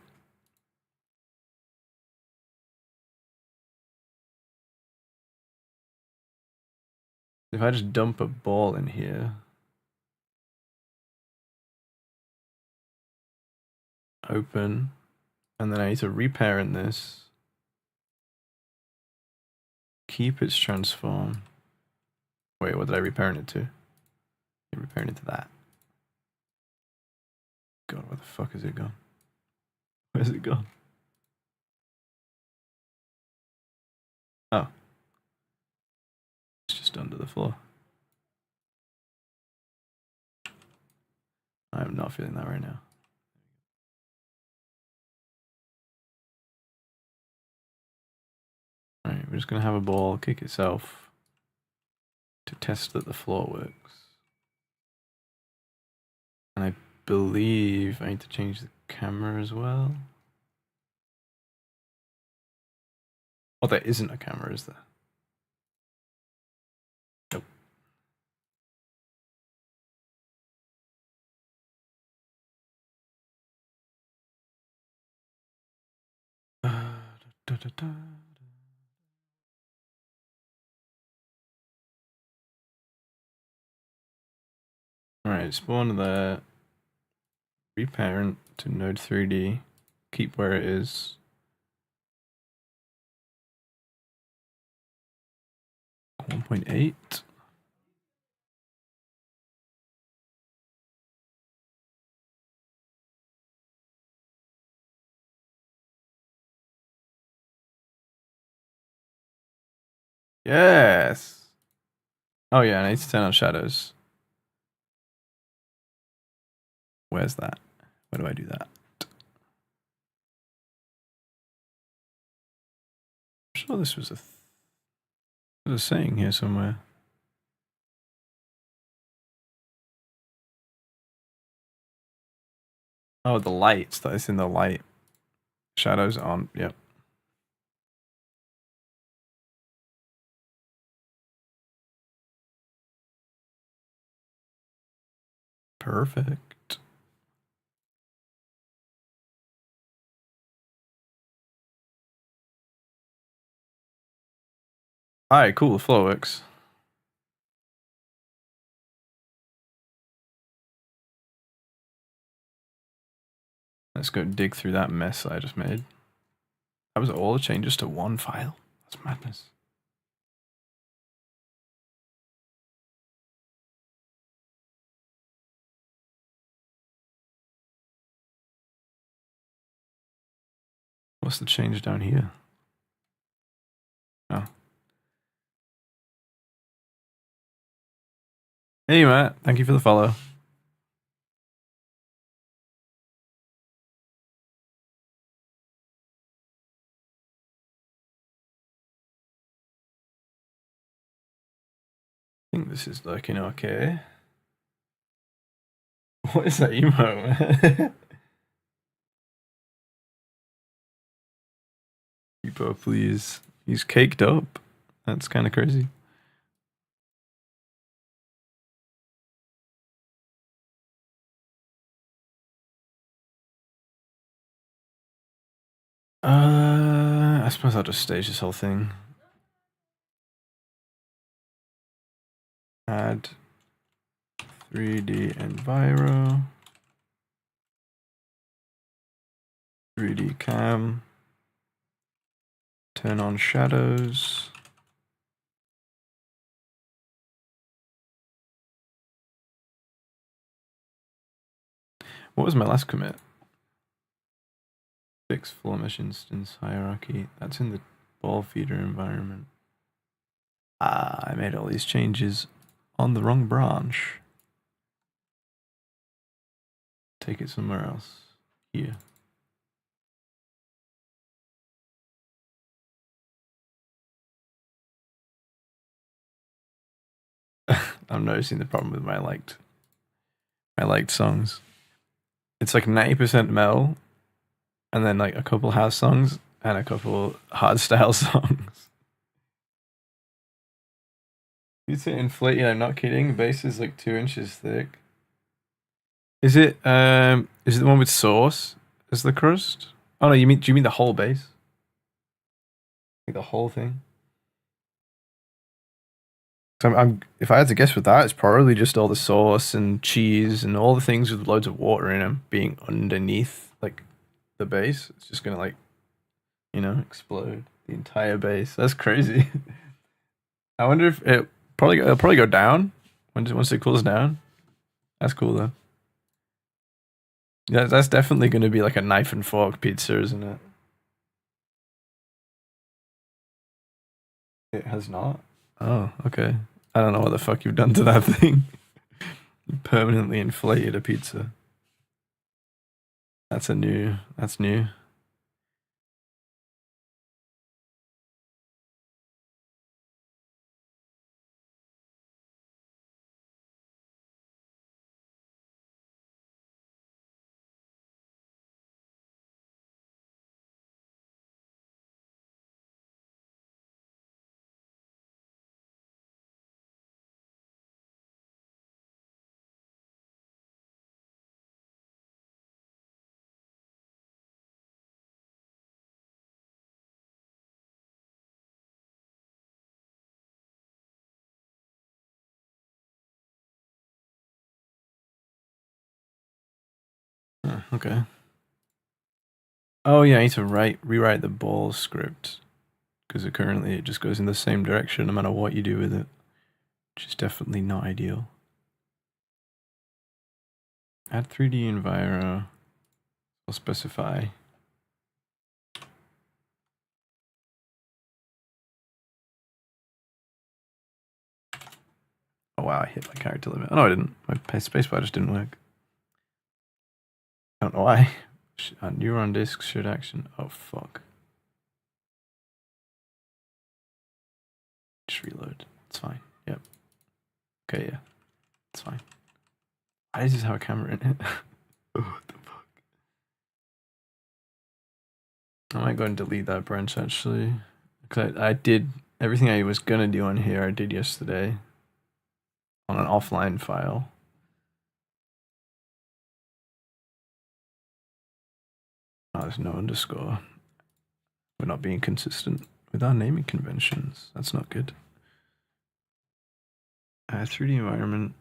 If I just dump a ball in here, open, and then I need to reparent this, keep its transform. Wait, what did I reparent it to? I reparent it to that. God, where the fuck is it gone? Where's it gone? Oh. It's just under the floor. I'm not feeling that right now. Alright, we're just gonna have a ball kick itself to test that the floor works. And I believe I need to change the camera as well. Oh, there isn't a camera, is there? Nope. Alright, spawn there. Reparent to node 3D. Keep where it is. .8. Yes. Oh yeah, I need to turn on shadows. Where's that? Where do I do that? I'm sure this was there's a saying here somewhere. Oh, the lights. That is in the light. Shadows on. Yep. Perfect. Alright, cool. The flow works. Let's go dig through that mess I just made. That was all the changes to one file. That's madness. What's the change down here? Oh. Hey, Matt. Thank you for the follow. think this is looking okay. What is that emo, man? People, please. He's caked up. That's kind of crazy. I suppose I'll just stage this whole thing. Add 3D Enviro. 3D Cam. Turn on shadows. What was my last commit? Fix floor mesh instance hierarchy. That's in the ball feeder environment. Ah, I made all these changes on the wrong branch. Take it somewhere else. Here. I'm noticing the problem with my liked songs. It's like 90% metal, and then like a couple house songs and a couple hardstyle songs. You'd say inflated, I'm not kidding. The bass is like 2 inches thick. Is it the one with sauce as the crust? Oh no, do you mean the whole bass? Like the whole thing? So if I had to guess with that, it's probably just all the sauce and cheese and all the things with loads of water in them being underneath like the base. It's just gonna like, explode the entire base. That's crazy. I wonder if it'll probably go down once it cools down. That's cool though. Yeah, that's definitely gonna be like a knife and fork pizza, isn't it? It has not. Oh, okay. I don't know what the fuck you've done to that thing. You permanently inflated a pizza. That's new. Okay. Oh yeah, I need to rewrite the ball script because currently it just goes in the same direction no matter what you do with it, which is definitely not ideal. Add 3D Enviro. I'll specify. Oh wow, I hit my character limit. Oh no, I didn't. My spacebar just didn't work. I don't know why. Neuron disk should action. Oh fuck. Just reload. It's fine. Yep. Okay, yeah. It's fine. Why does this have a camera in it? Oh, what the fuck? I might go and delete that branch actually. Because I did everything I was gonna do on here, I did yesterday. On an offline file. Oh, there's no underscore. We're not being consistent with our naming conventions. That's not good. 3D environment,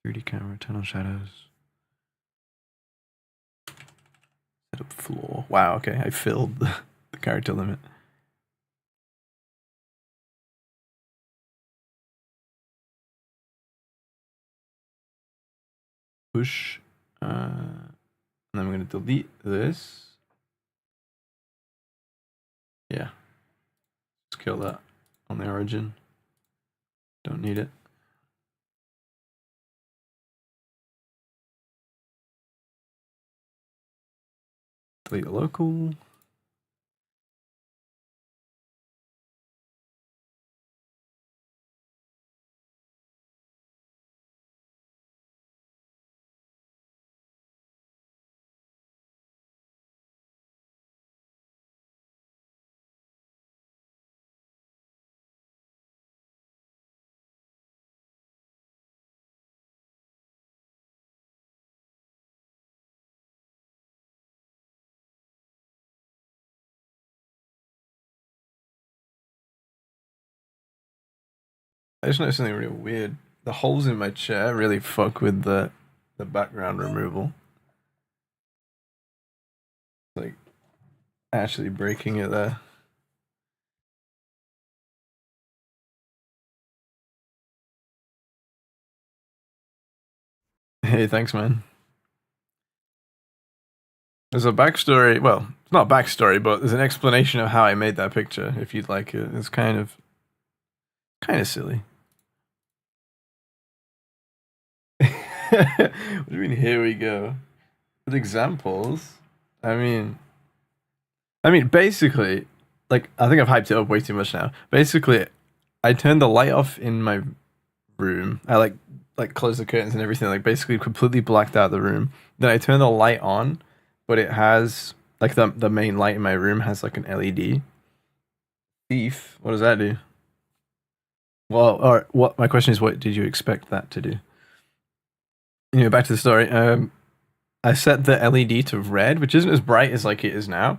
3D camera, turn on shadows. Set up floor. Wow, okay, I filled the character limit. Push. And then I'm going to delete this. Yeah. Let's kill that on the origin. Don't need it. Delete the local. I just noticed something real weird. The holes in my chair really fuck with the background removal. Like actually breaking it there. Hey, thanks, man. There's a backstory. Well, it's not a backstory, but there's an explanation of how I made that picture. If you'd like it, it's kind of silly. What do you mean? Here we go. With examples. I mean, basically, like I think I've hyped it up way too much now. Basically, I turned the light off in my room. I like closed the curtains and everything. Like basically, completely blacked out the room. Then I turned the light on, but it has like the main light in my room has like an LED. Thief. What does that do? Well, or what? My question is, what did you expect that to do? Anyway, back to the story. I set the LED to red, which isn't as bright as like it is now,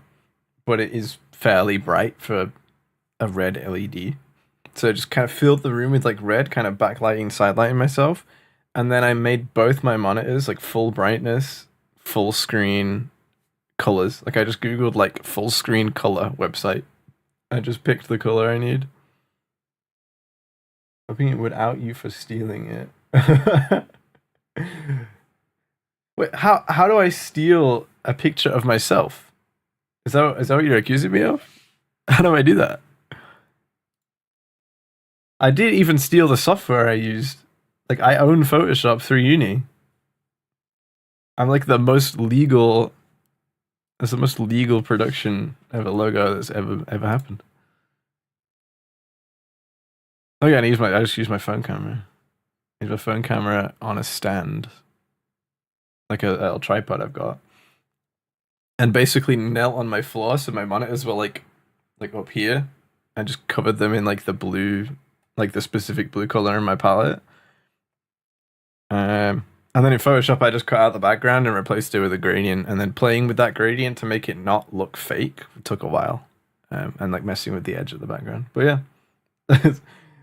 but it is fairly bright for a red LED. So I just kind of filled the room with like red, kind of backlighting, sidelighting myself. And then I made both my monitors like full brightness, full screen colors. Like I just Googled like full screen color website. I just picked the color I need. Hoping it would out you for stealing it. Wait, how do I steal a picture of myself? Is that what you're accusing me of? How do I do that? I did even steal the software I used. Like I own Photoshop through uni. I'm like the most legal. It's the most legal production of a logo that's ever happened. Oh yeah, I just use my phone camera. I use my phone camera on a stand, like a little tripod I've got, and basically knelt on my floor, so my monitors were like up here. I just covered them in like the blue, like the specific blue color in my palette. And then in Photoshop, I just cut out the background and replaced it with a gradient, and then playing with that gradient to make it not look fake took a while, and like messing with the edge of the background. But yeah,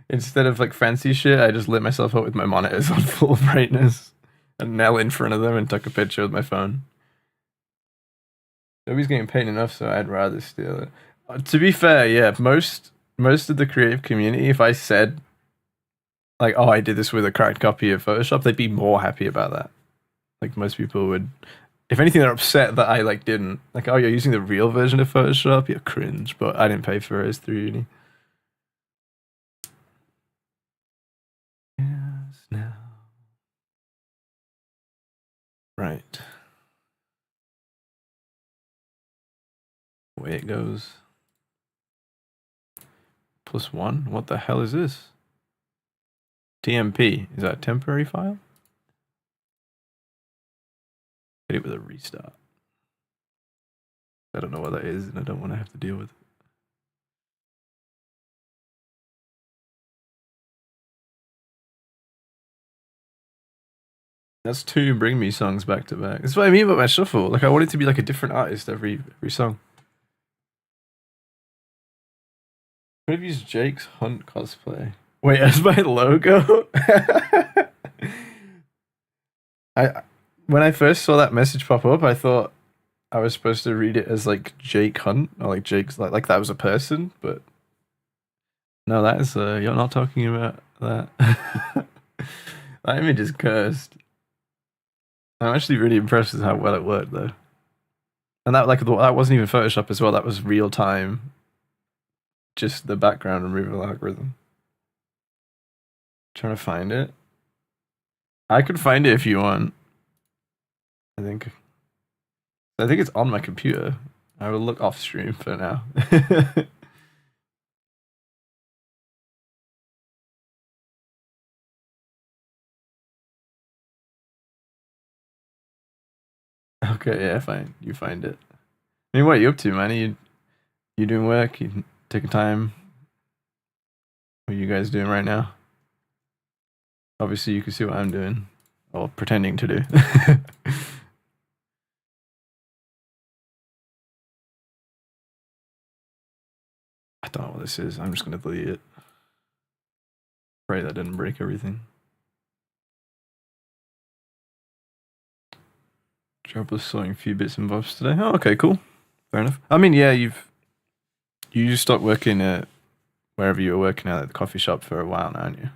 instead of like fancy shit, I just lit myself up with my monitors on full brightness and knelt in front of them and took a picture with my phone. Nobody's getting paid enough, so I'd rather steal it. To be fair, yeah, most of the creative community, if I said like, oh, I did this with a cracked copy of Photoshop, they'd be more happy about that. Like most people would, if anything, they're upset that I like didn't. Like, oh, you're using the real version of Photoshop? You're cringe, but I didn't pay for it through uni. Yes, now. Right. Away it goes. +1? What the hell is this? TMP. Is that a temporary file? Hit it with a restart. I don't know what that is, and I don't want to have to deal with it. That's 2 Bring Me songs back to back. That's what I mean about my shuffle. Like I want it to be like a different artist every song. Could have used Jake's Hunt cosplay. Wait, as my logo? When I first saw that message pop up, I thought I was supposed to read it as like Jake Hunt or like Jake's like that was a person, but no, that is you're not talking about that. That image is cursed. I'm actually really impressed with how well it worked though. And that that wasn't even Photoshop as well, that was real time. Just the background removal algorithm. Trying to find it. I could find it if you want. I think it's on my computer. I will look off stream for now. Okay, yeah, fine. You find it. I mean, what are you up to, man? You doing work? You taking time? What are you guys doing right now? Obviously, you can see what I'm doing. Or pretending to do. I don't know what this is. I'm just going to delete it. Pray that didn't break everything. Job was sorting a few bits and bobs today. Oh, okay, cool. Fair enough. I mean, yeah, you just stopped working at wherever you were working at the coffee shop for a while now, aren't you?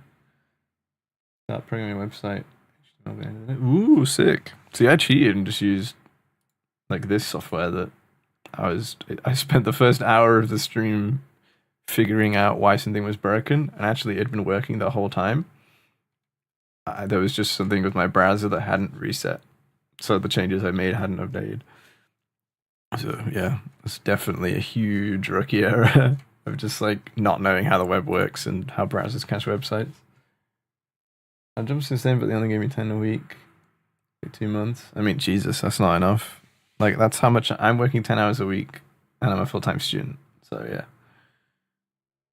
Start programming a website. Ooh, sick. See, I cheated and just used like this software that I spent the first hour of the stream figuring out why something was broken, and actually it had been working the whole time. There was just something with my browser that hadn't reset, so the changes I made hadn't updated. So yeah, it's definitely a huge rookie error of just like not knowing how the web works and how browsers cache websites. I jumped the same, but they only gave me 10 a week for 2 months. I mean, Jesus, that's not enough. Like, that's how much I'm working 10 hours a week, and I'm a full-time student. So yeah,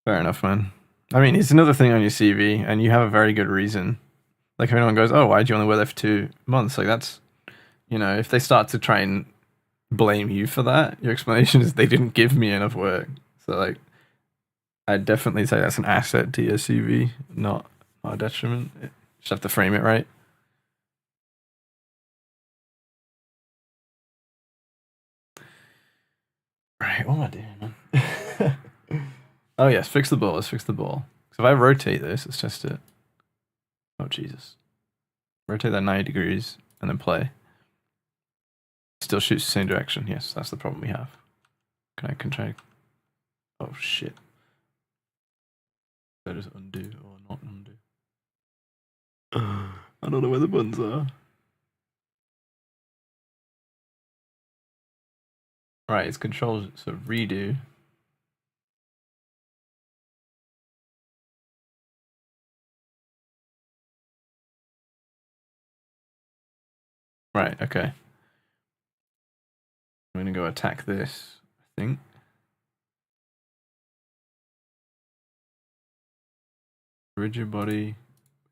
fair enough, man. I mean, it's another thing on your CV, and you have a very good reason. Like, if anyone goes, "Oh, why did you only work there for 2 months?" Like, that's, you know, if they start to try and blame you for that, your explanation is they didn't give me enough work. So like, I'd definitely say that's an asset to your CV, not a detriment. You just have to frame it right. Right, what am I doing, man? Oh yes, fix the ball. Let's fix the ball. So if I rotate this, let's test it. Oh Jesus! Rotate that 90 degrees and then play. Still shoots the same direction. Yes, that's the problem we have. Can try. Oh shit! That is undo or not undo. I don't know where the buttons are. Right, it's control. So redo. Right. Okay. I'm gonna go attack this, I think. Rigid body,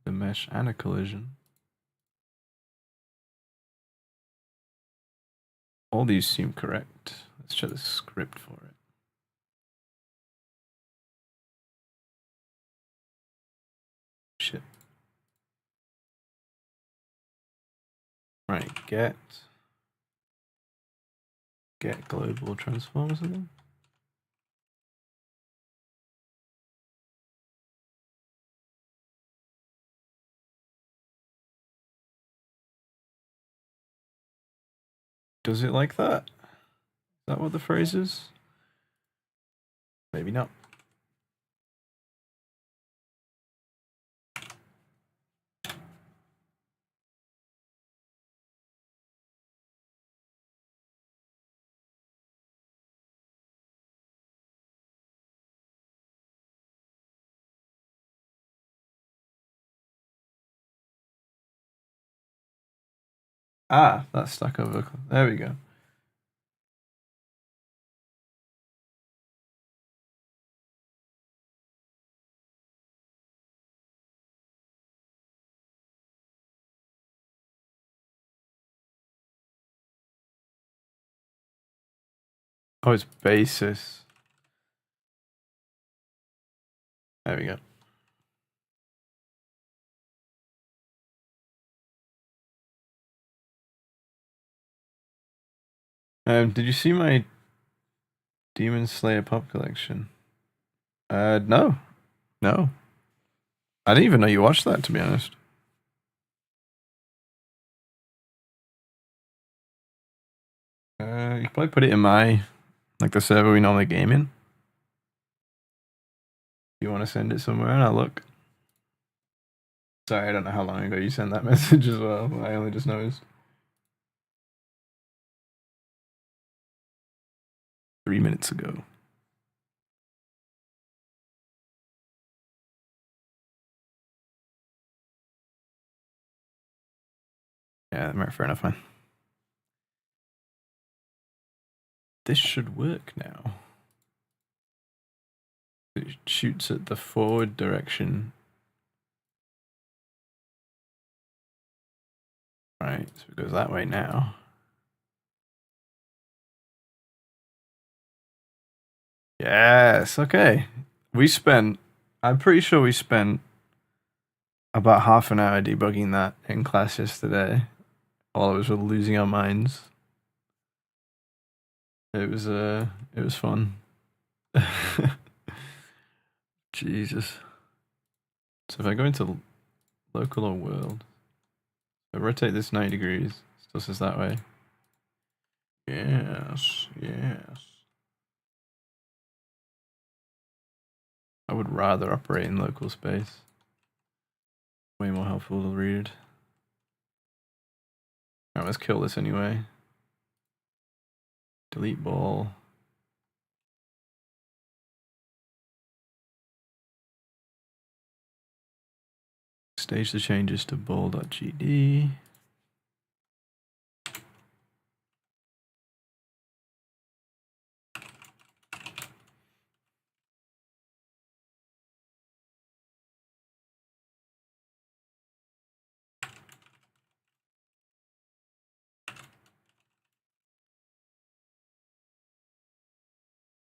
the mesh, and a collision. All these seem correct. Let's check the script for it. Shit. Right, get global transform or something. Does it like that? Is that what the phrase is? Maybe not. Ah, that's Stack Overclock. There we go. Oh, it's basis. There we go. Did you see my Demon Slayer pop collection? No. I didn't even know you watched that, to be honest. You can probably put it in my, like the server we normally game in. You want to send it somewhere and I'll look. Sorry, I don't know how long ago you sent that message as well. I only just noticed. 3 minutes ago. Yeah, fair enough, man. This should work now. It shoots at the forward direction. Right, so it goes that way now. Yes, okay. I'm pretty sure we spent about half an hour debugging that in class yesterday while I was losing our minds. It was fun. Jesus. So if I go into local or world, I rotate this 90 degrees, still says that way. Yes, yes. I would rather operate in local space. Way more helpful to read. Alright, let's kill this anyway. Delete ball. Stage the changes to ball.gd.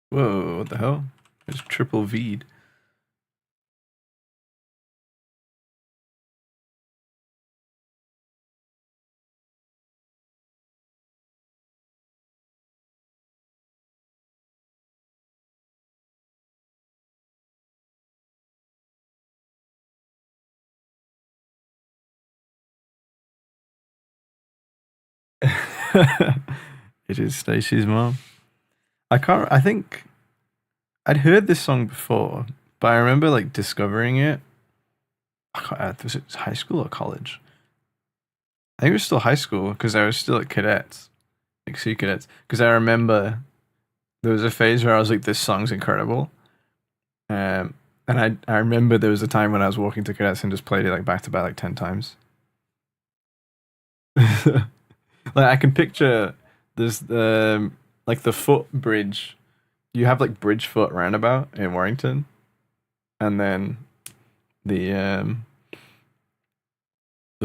Whoa, what the hell? It's triple V'd. It is Stacy's mom. I think I'd heard this song before, but I remember like discovering it. Was it high school or college? I think it was still high school because I was still at cadets, like sea cadets. Because I remember there was a phase where I was like, "This song's incredible," and I remember there was a time when I was walking to cadets and just played it like back to back like 10 times. Like I can picture there's the like the footbridge. You have like Bridgefoot roundabout in Warrington, and then the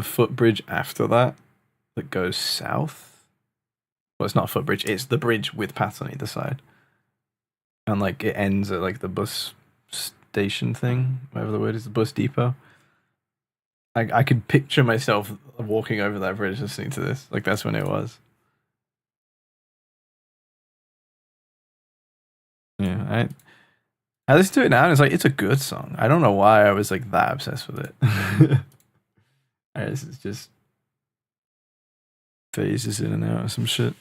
footbridge after that goes south. Well, it's not a footbridge; it's the bridge with paths on either side, and like it ends at like the bus station thing, whatever the word is, the bus depot. I could picture myself walking over that bridge listening to this. Like that's when it was. Yeah, I listen to it now and it's like it's a good song. I don't know why I was like that obsessed with it. This is just phases in and out of some shit.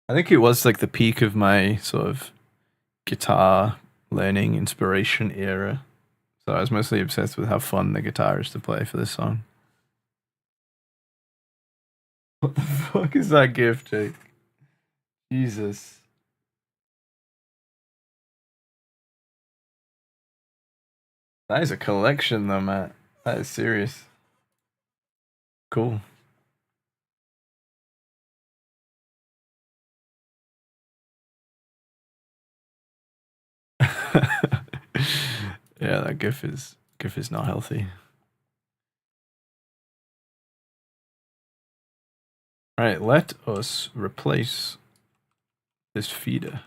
I think it was like the peak of my sort of guitar learning inspiration era. So I was mostly obsessed with how fun the guitar is to play for this song. What the fuck is that GIF, Jake? Jesus. That is a collection though, Matt. That is serious. Cool. Yeah, that GIF is not healthy. Alright, let us replace this feeder.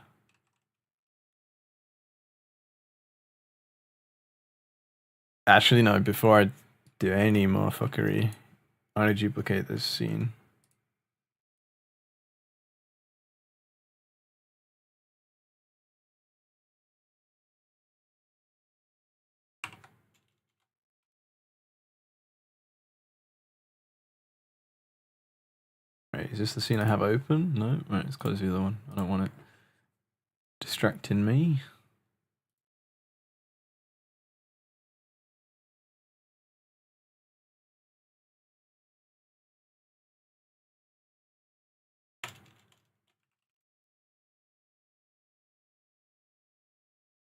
Actually, no, before I do any more fuckery, I want to duplicate this scene. Right, is this the scene I have open? No? Right, let's close the other one. I don't want it distracting me.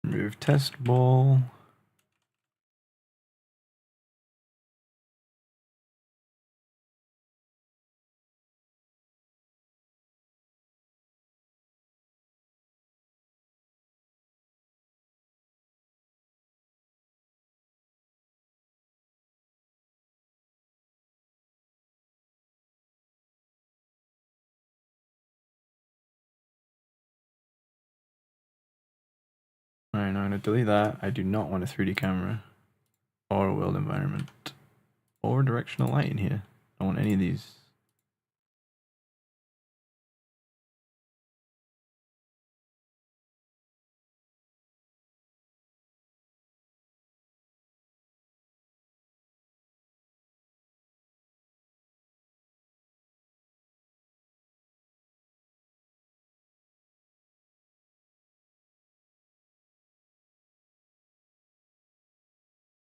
Remove test ball. Alright, now I'm gonna delete that. I do not want a 3D camera or a world environment or directional light in here. I don't want any of these.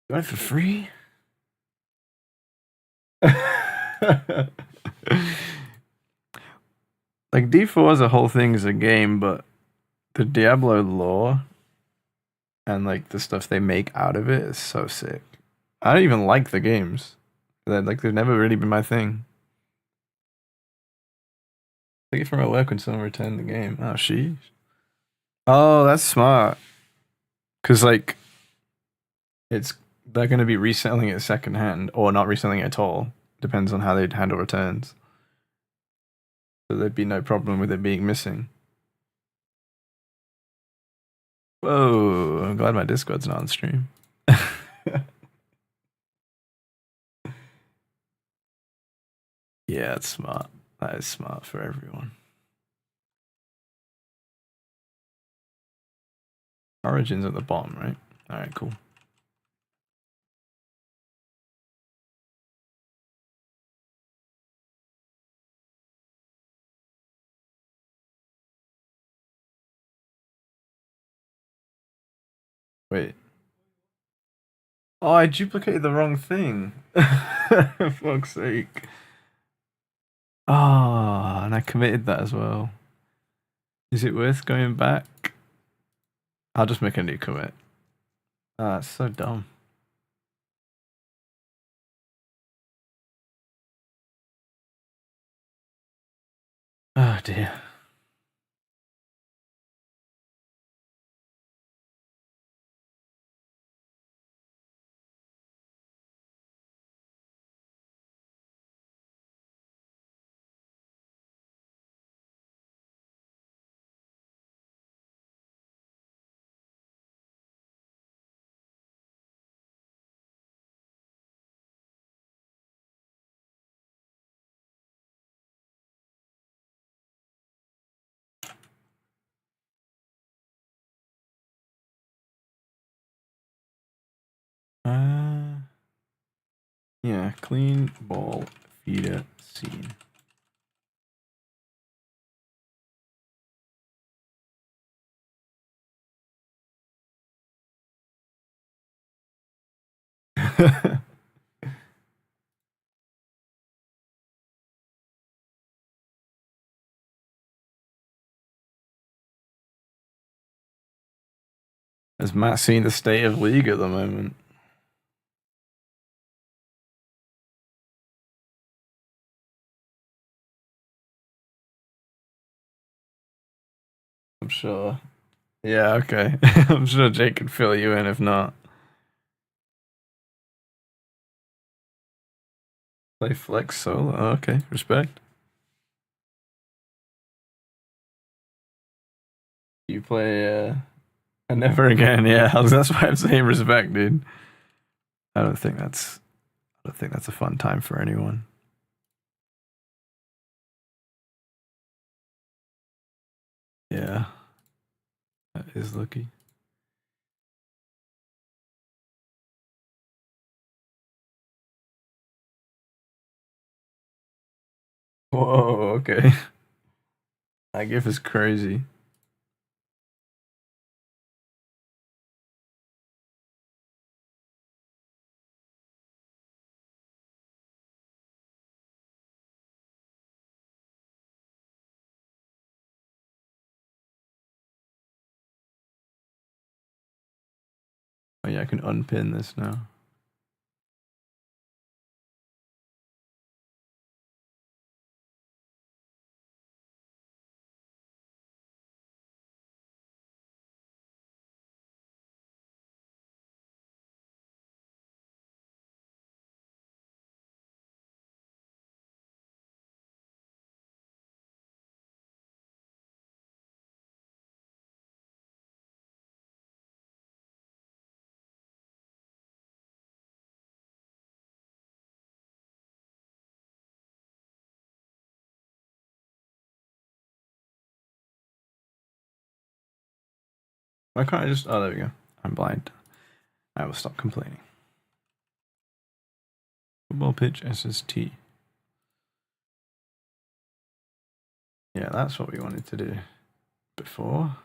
Do I for free? Like D4 as a whole thing is a game, but the Diablo lore and like the stuff they make out of it is so sick. I don't even like the games. They've never really been my thing. Take it from my work when someone returned the game. Oh, sheesh. Oh, that's smart. Cause like they're gonna be reselling it secondhand or not reselling it at all. Depends on how they'd handle returns. So there'd be no problem with it being missing. Whoa, I'm glad my Discord's not on stream. Yeah, it's smart. That is smart for everyone. Origins at the bottom, right? Alright, cool. Wait. Oh, I duplicated the wrong thing. For fuck's sake. Ah, and I committed that as well. Is it worth going back? I'll just make a new commit. Ah, it's so dumb. Oh dear. Yeah, clean ball feeder scene. Has Matt seen the state of league at the moment? I'm sure. Yeah, okay. I'm sure Jake could fill you in if not. Play flex solo. Oh, okay, respect. You play Never Again, yeah. That's why I'm saying respect, dude. I don't think that's a fun time for anyone. Yeah. That is lucky. Whoa, okay. That GIF is crazy. Oh yeah, I can unpin this now. Why can't I just... Oh, there we go. I'm blind. I will stop complaining. Football pitch SST. Yeah, that's what we wanted to do before.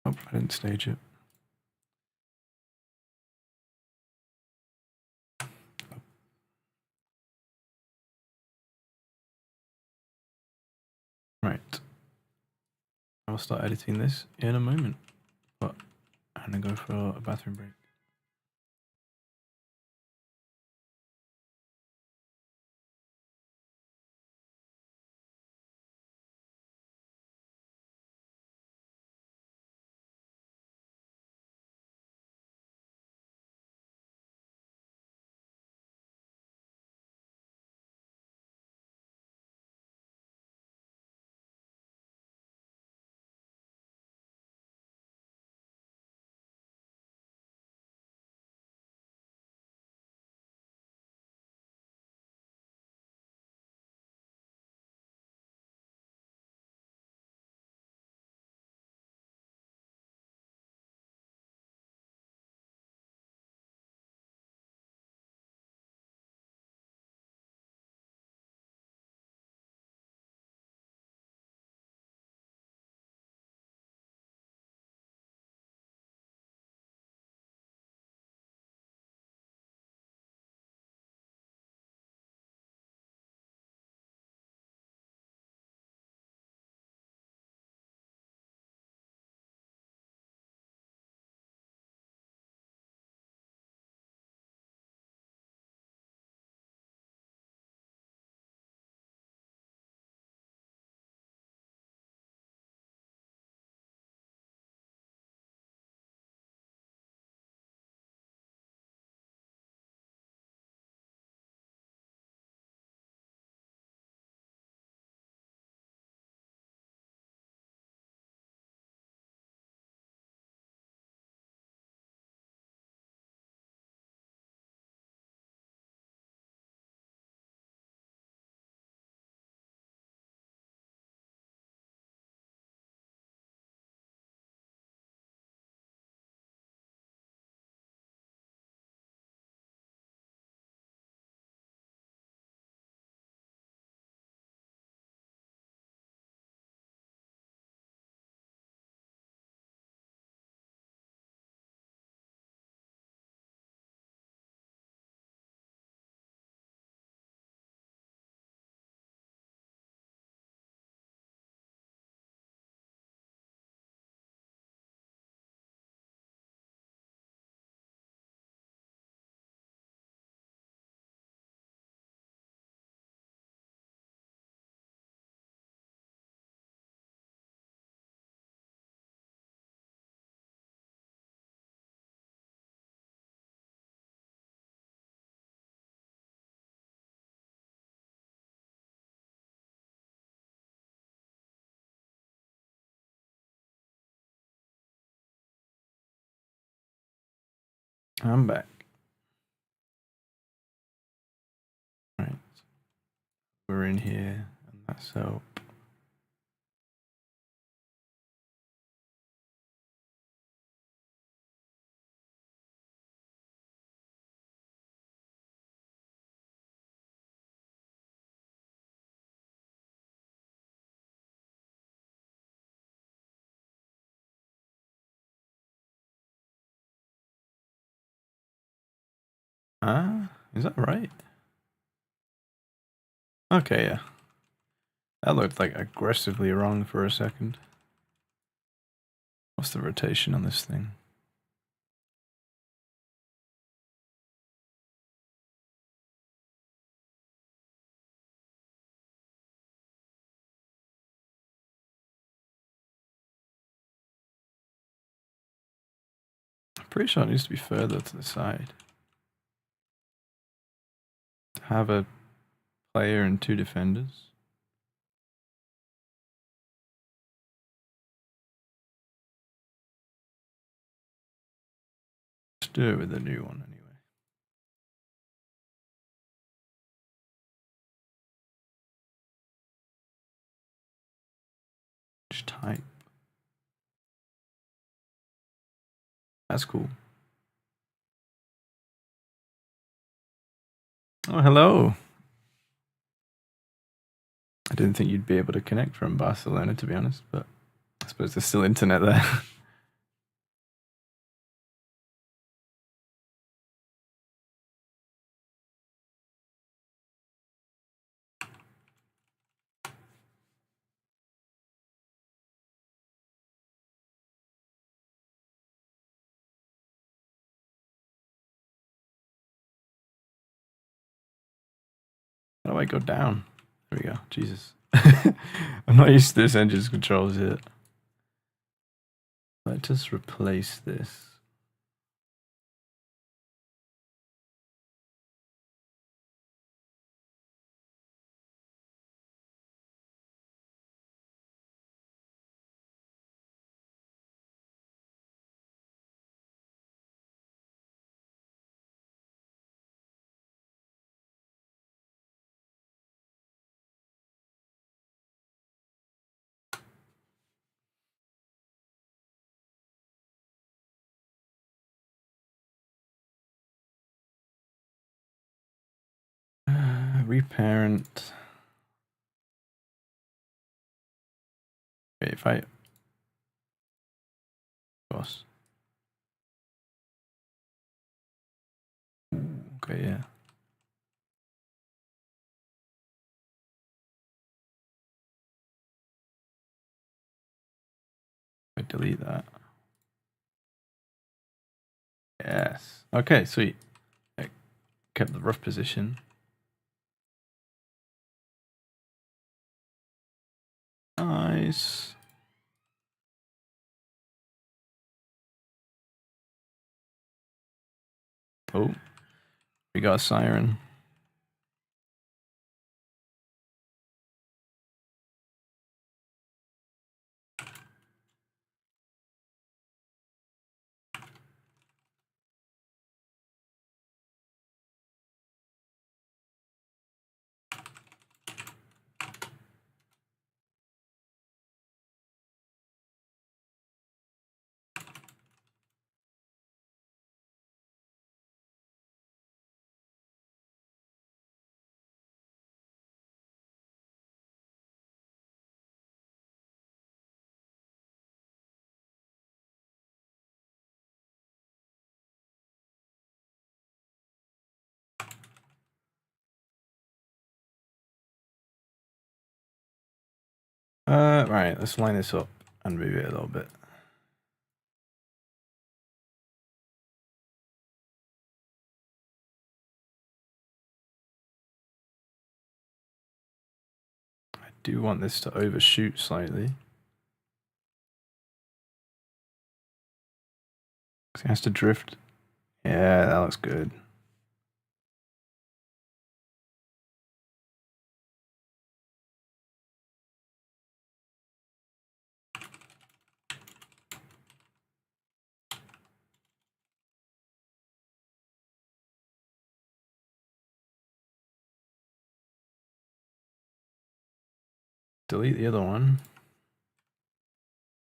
Oh, I didn't stage it. Right. I'll start editing this in a moment. But I'm going to go for a bathroom break. I'm back. Right. We're in here, and that's so. Ah, is that right? Okay, yeah. That looked like aggressively wrong for a second. What's the rotation on this thing? I'm pretty sure it needs to be further to the side. Have a player and two defenders. do it with the new one anyway. Just type. That's cool. Oh, hello. I didn't think you'd be able to connect from Barcelona, to be honest, but I suppose there's still internet there. How do I go down? There we go. Jesus. I'm not used to this engine's controls yet. Let's just replace this. Reparent. Wait, if I... Boss. Okay, yeah. I delete that. Yes. Okay, sweet. I kept the rough position. Nice. Oh, we got a siren. Right, let's line this up and move it a little bit. I do want this to overshoot slightly. It has to drift. Yeah, that looks good. Delete the other one.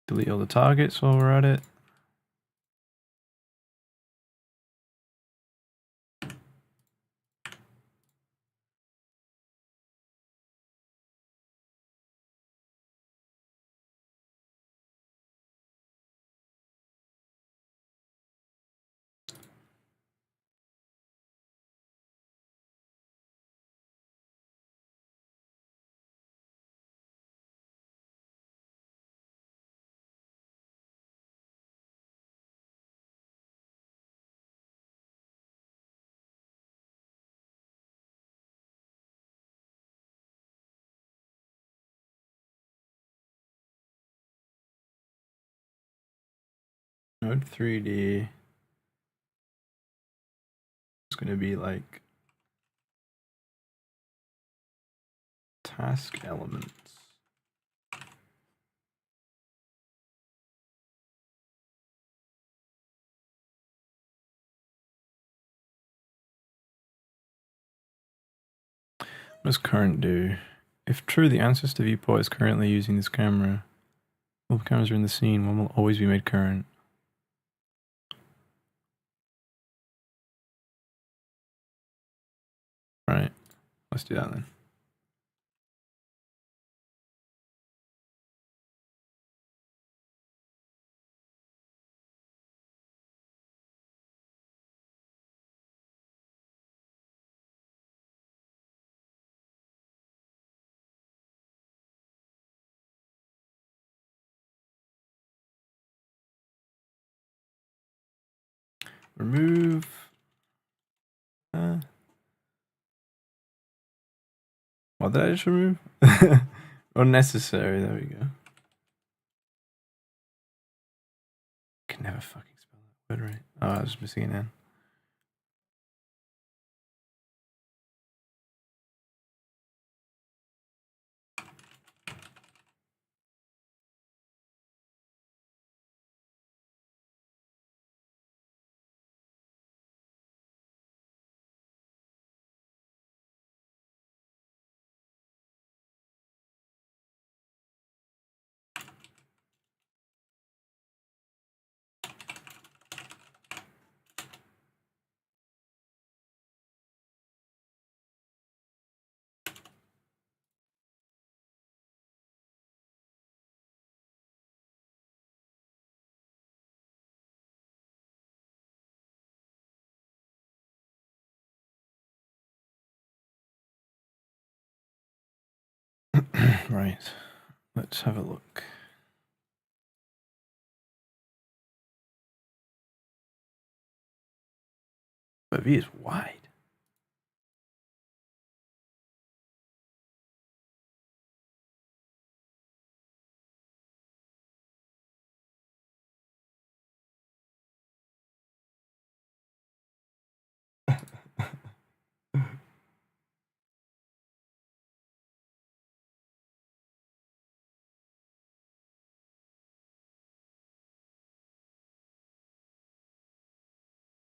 Delete all the targets while we're at it. Node 3D. It's going to be like task elements. What does current do? If true, the ancestor viewport is currently using this camera. All the cameras are in the scene. One will always be made current. Right. Let's do that then. Remove. What did I just remove? Unnecessary. There we go. Can never fucking spell that word right. Oh, I was missing an N. Right. Let's have a look. But V is wide.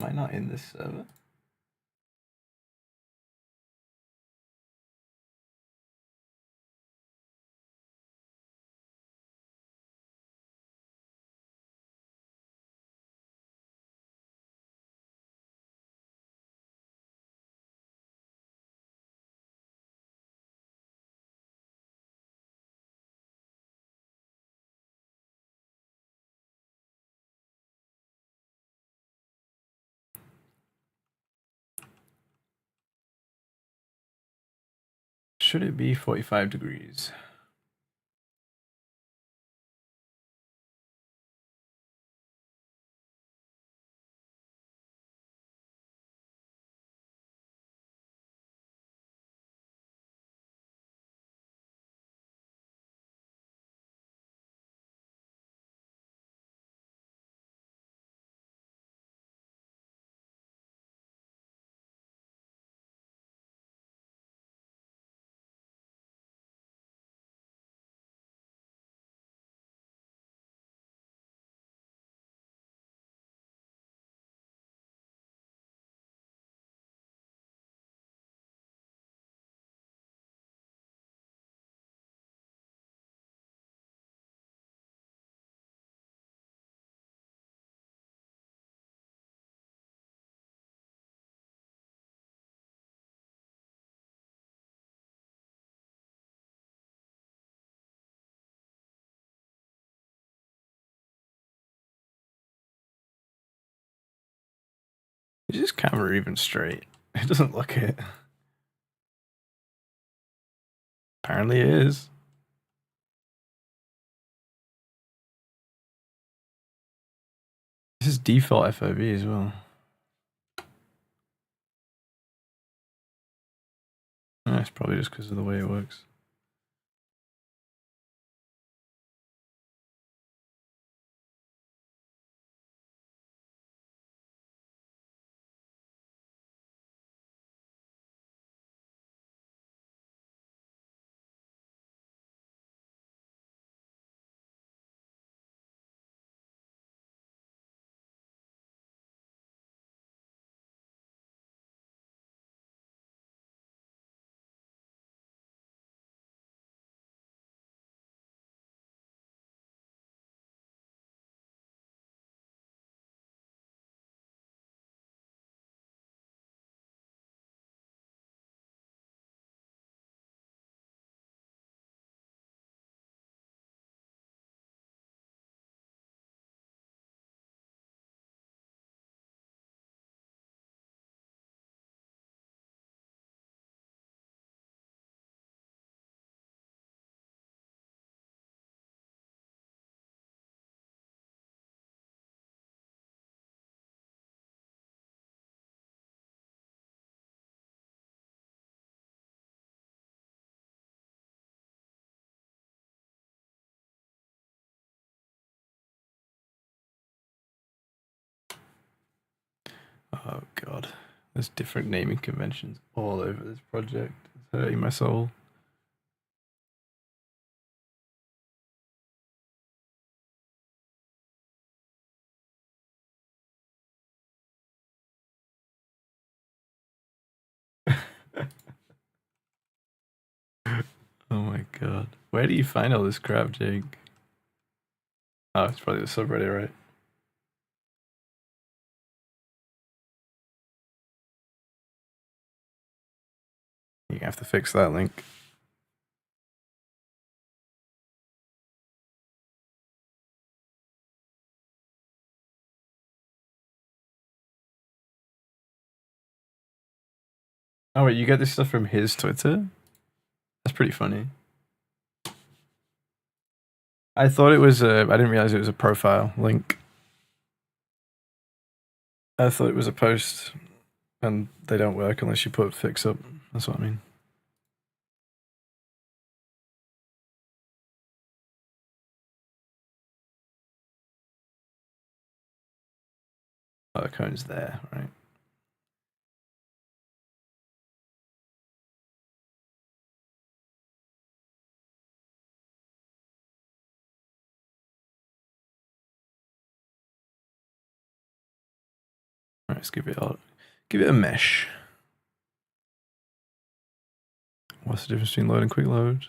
Am I not in this server? Should it be 45 degrees? Is this camera even straight? It doesn't look it. Apparently it is. This is default FOV as well. It's probably just because of the way it works. There's different naming conventions all over this project. It's hurting my soul. Oh my god. Where do you find all this crap, Jake? Oh, it's probably the subreddit, right? You have to fix that link. Oh wait, you get this stuff from his Twitter? That's pretty funny. I thought it was I didn't realize it was a profile link. I thought it was a post, and they don't work unless you put fix up. That's what I mean. Oh, the cone's there, right? All right, let's give it a mesh. What's the difference between load and quick load?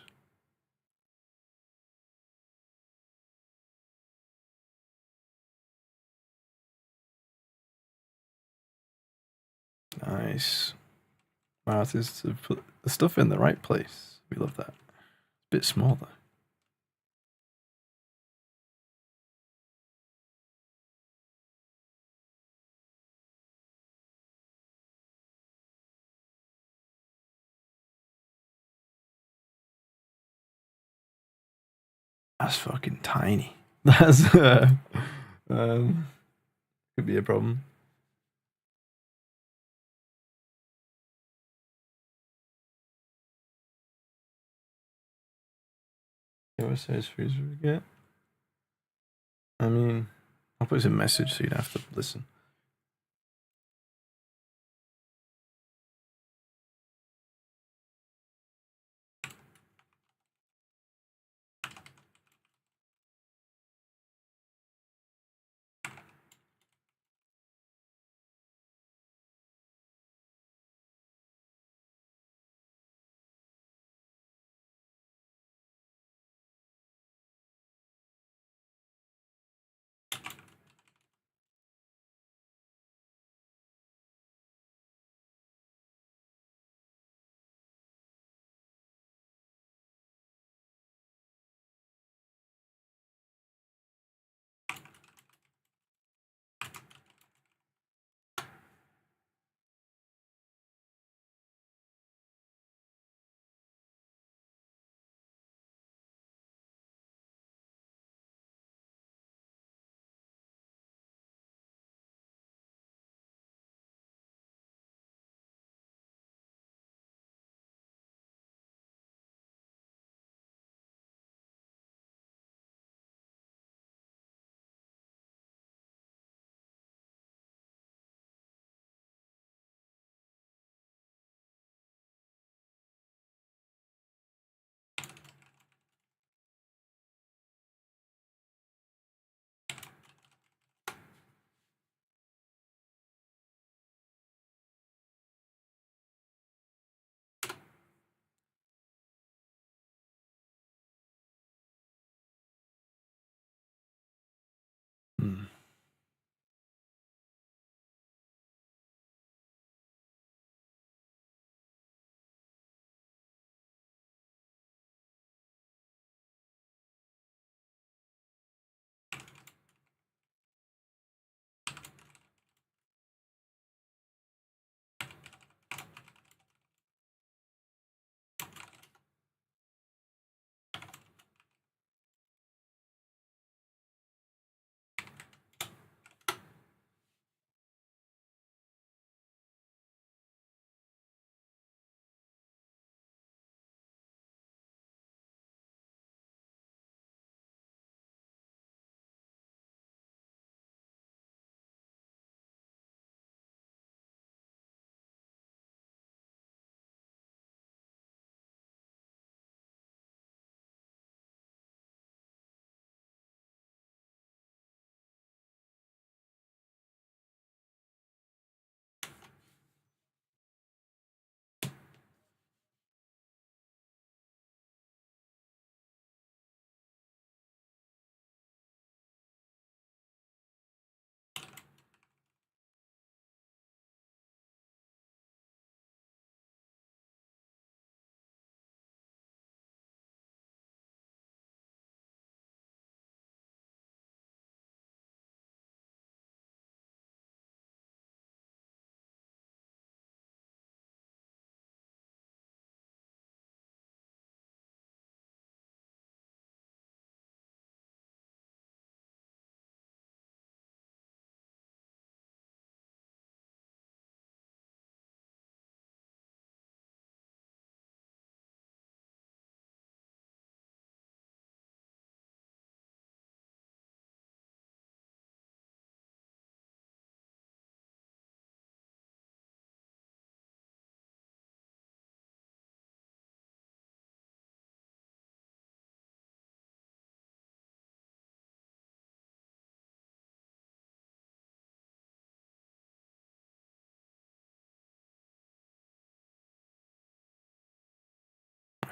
Nice. Wow, this is to put the stuff in the right place. We love that. A bit small though. That's fucking tiny. That's could be a problem. What size freezer we get? I mean, I'll put a message so you don't have to listen.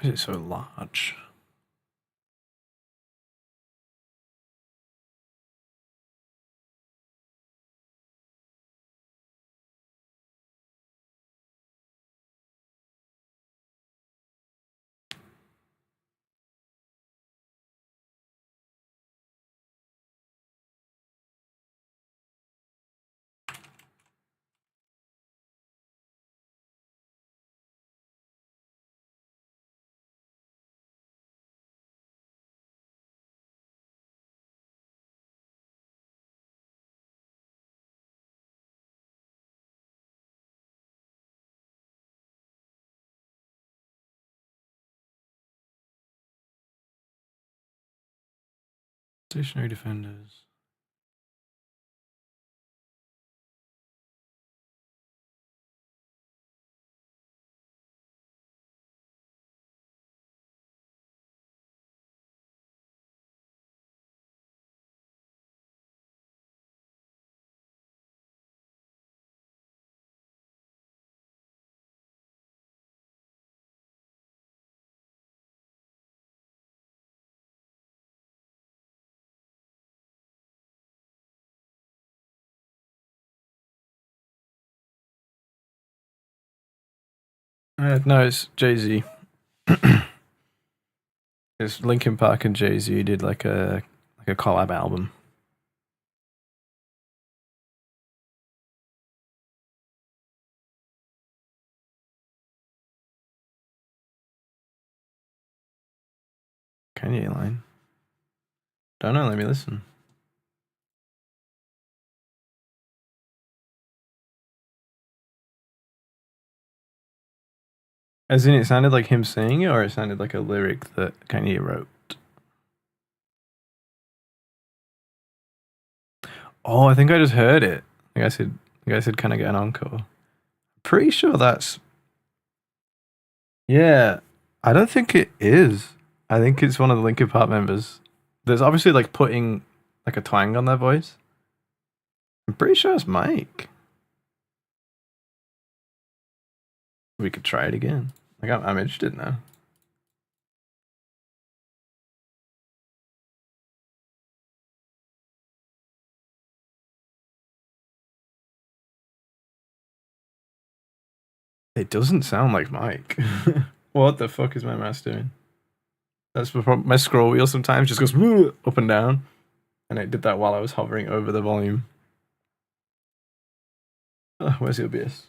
Why is it so large? Stationary defenders. No, it's Jay-Z. It's Linkin Park and Jay-Z did like a collab album. Kanye line. Don't know, let me listen. As in, it sounded like him saying it, or it sounded like a lyric that Kanye wrote? Oh, I think I just heard it. The guy said, "Can I get an encore?" Pretty sure that's... Yeah, I don't think it is. I think it's one of the Linkin Park members. There's obviously like putting like a twang on their voice. I'm pretty sure it's Mike. We could try it again. Like I'm interested now. It doesn't sound like Mike. What the fuck is my mouse doing? That's the problem. My scroll wheel sometimes just goes up and down. And it did that while I was hovering over the volume. Where's the OBS?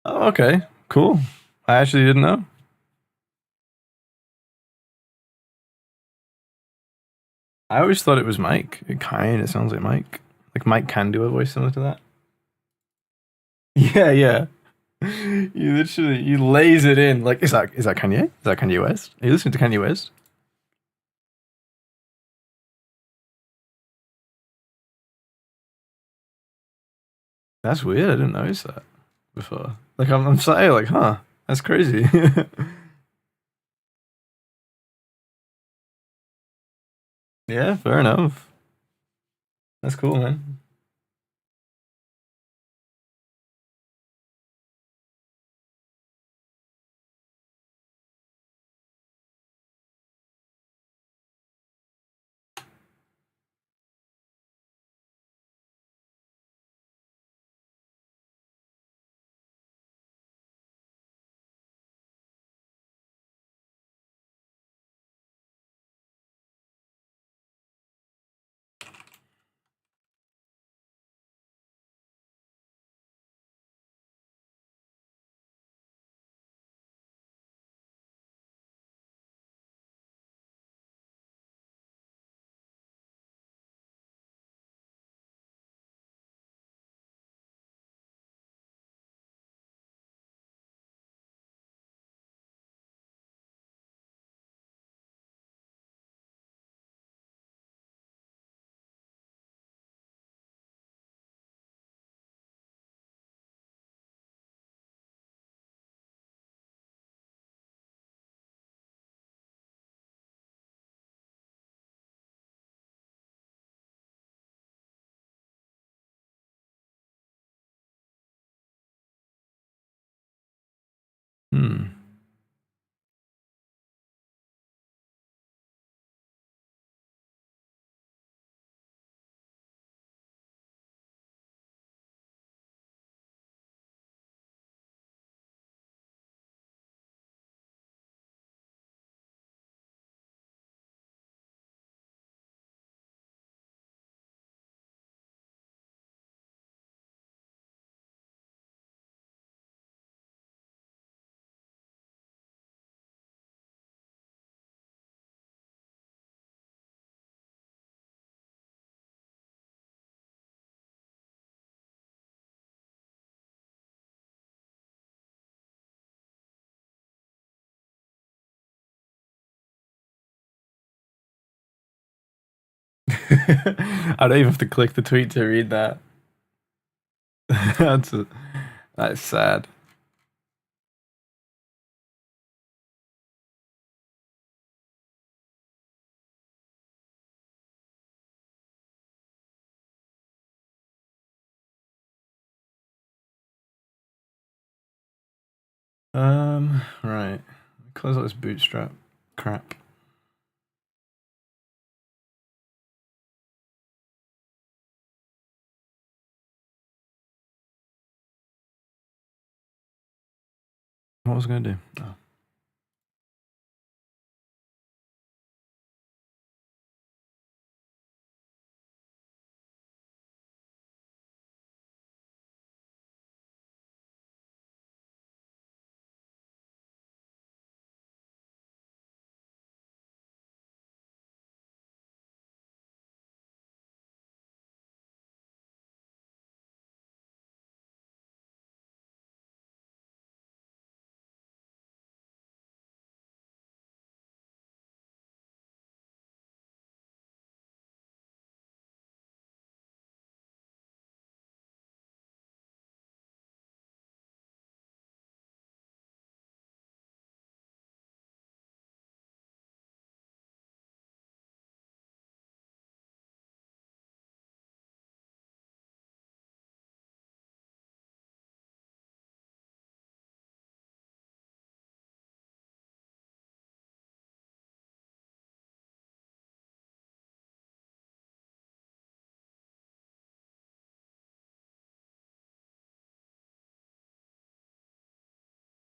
Oh, okay. Cool. I actually didn't know. I always thought it was Mike. It kind of sounds like Mike. Like Mike can do a voice similar to that. Yeah, yeah. You lays it in. Like, is that Kanye? Is that Kanye West? Are you listening to Kanye West? That's weird. I didn't notice that before. Like I'm saying, like, huh? That's crazy. Yeah, fair enough. That's cool, man. Hmm. I don't even have to click the tweet to read that. That's sad. Right. Close out this bootstrap crap. What was I gonna do? Oh.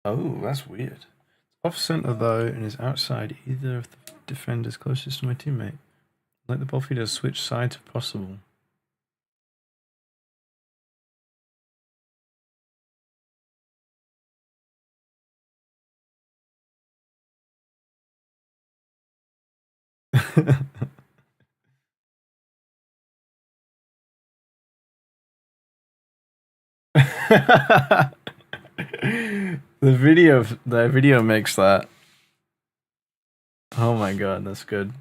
Oh, that's weird. Off center though, and is outside either of the defenders closest to my teammate. Let the ball feeder switch sides if possible. The video makes that. Oh my god, that's good.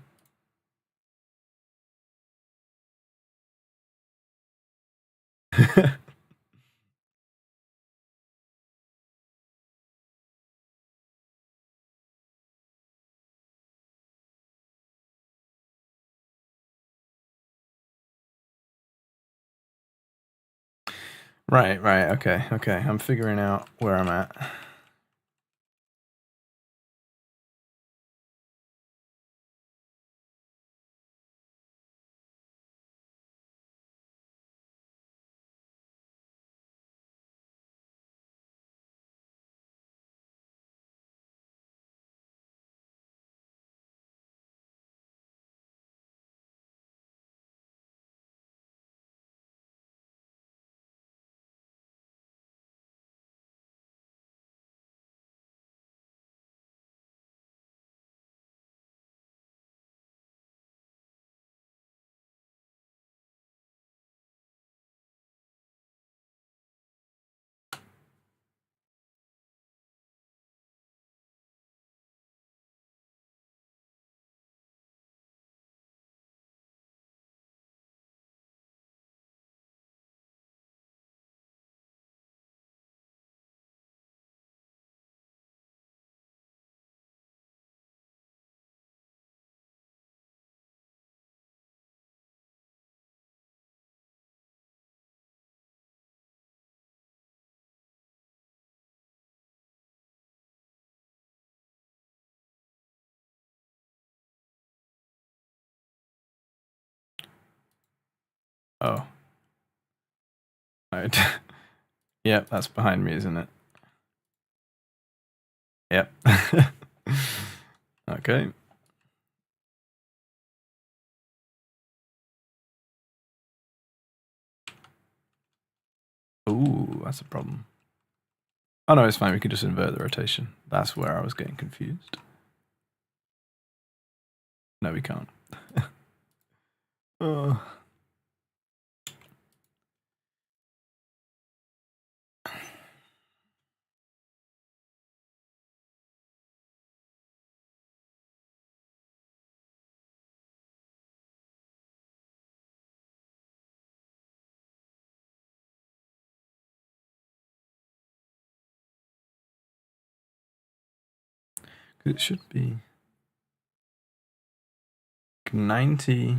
Right, okay. I'm figuring out where I'm at. Oh. Right. Yep, that's behind me, isn't it? Yep. Okay. Ooh, that's a problem. Oh no, it's fine. We could just invert the rotation. That's where I was getting confused. No, we can't. Oh. It should be 90.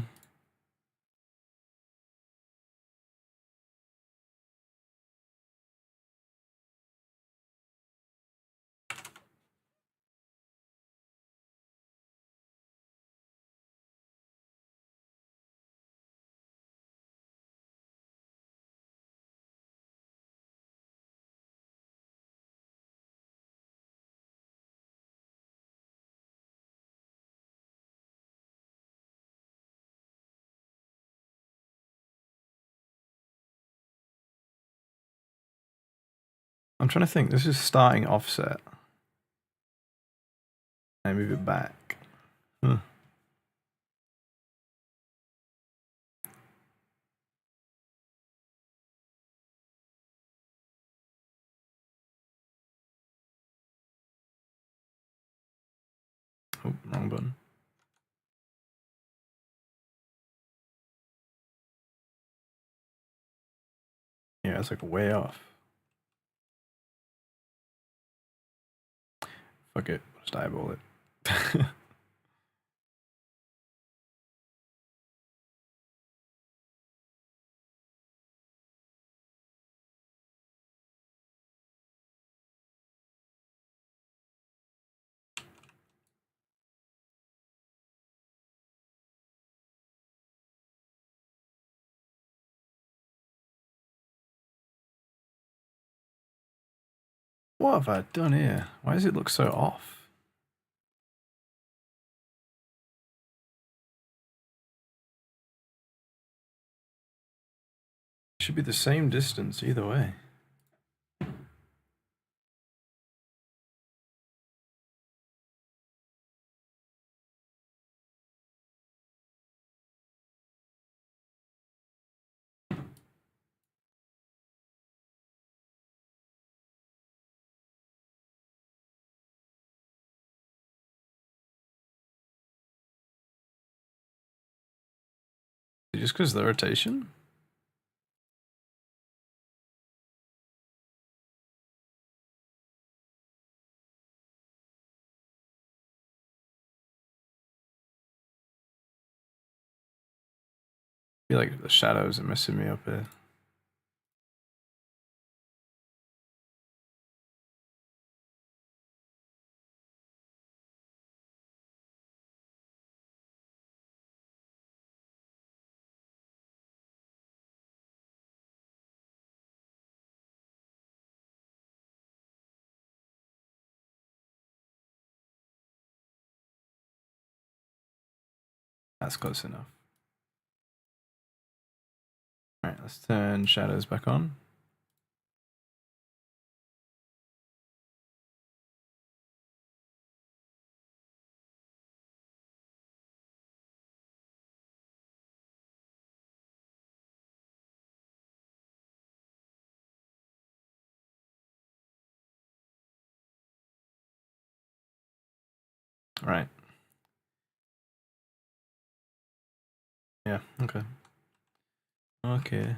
I'm trying to think. This is starting offset. I move it back. Hmm. Oh, wrong button. Yeah, it's like way off. Fuck it. Just eyeball it. What have I done here? Why does it look so off? It should be the same distance either way. Just because of the rotation? I feel like the shadows are messing me up here. That's close enough. Alright, let's turn shadows back on. Right. Yeah, okay. Okay.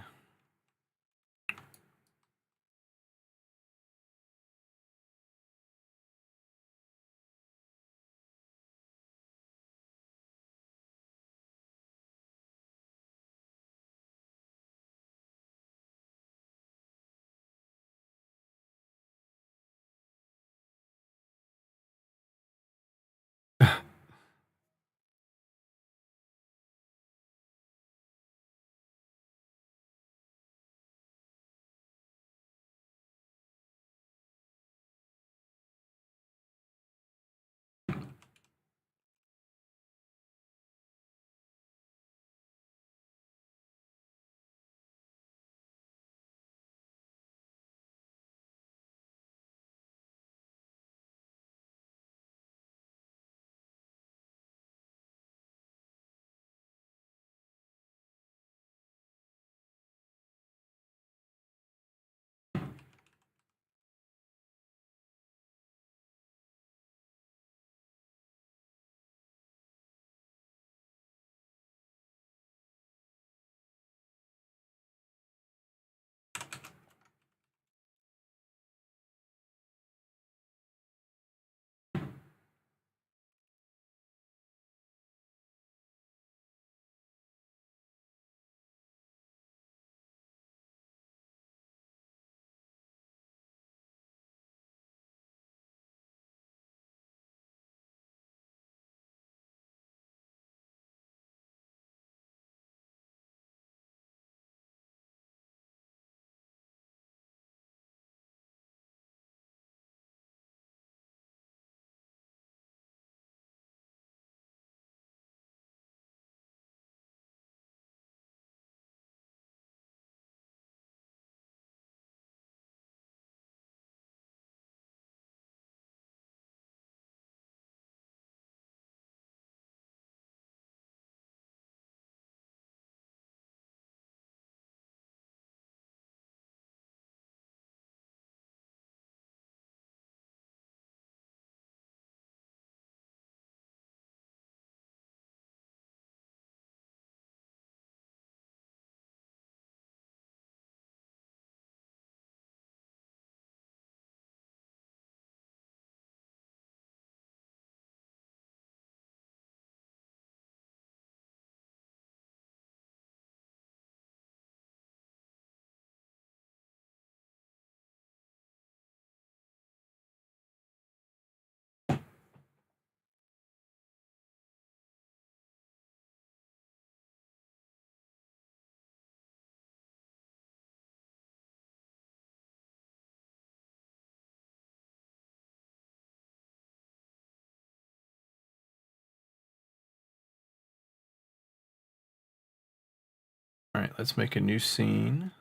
All right, let's make a new scene.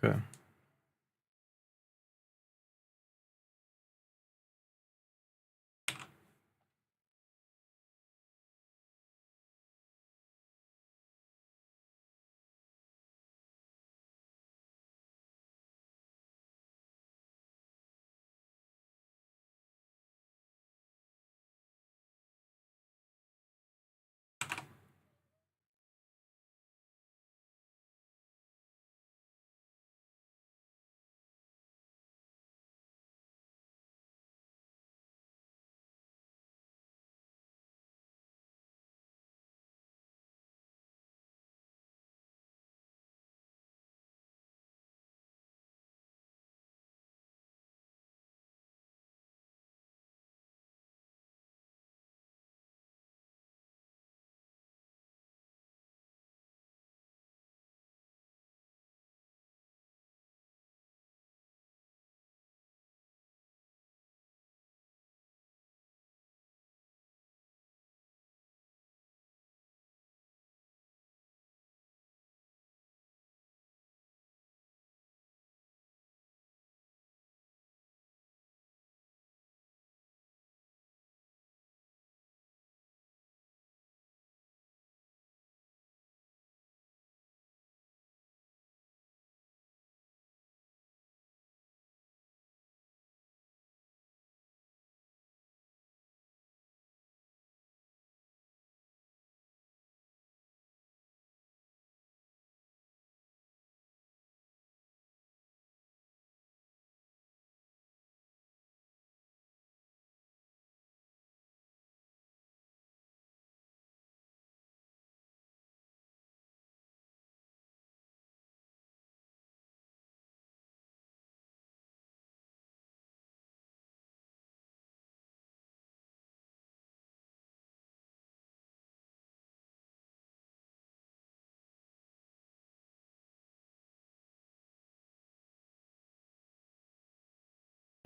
Okay.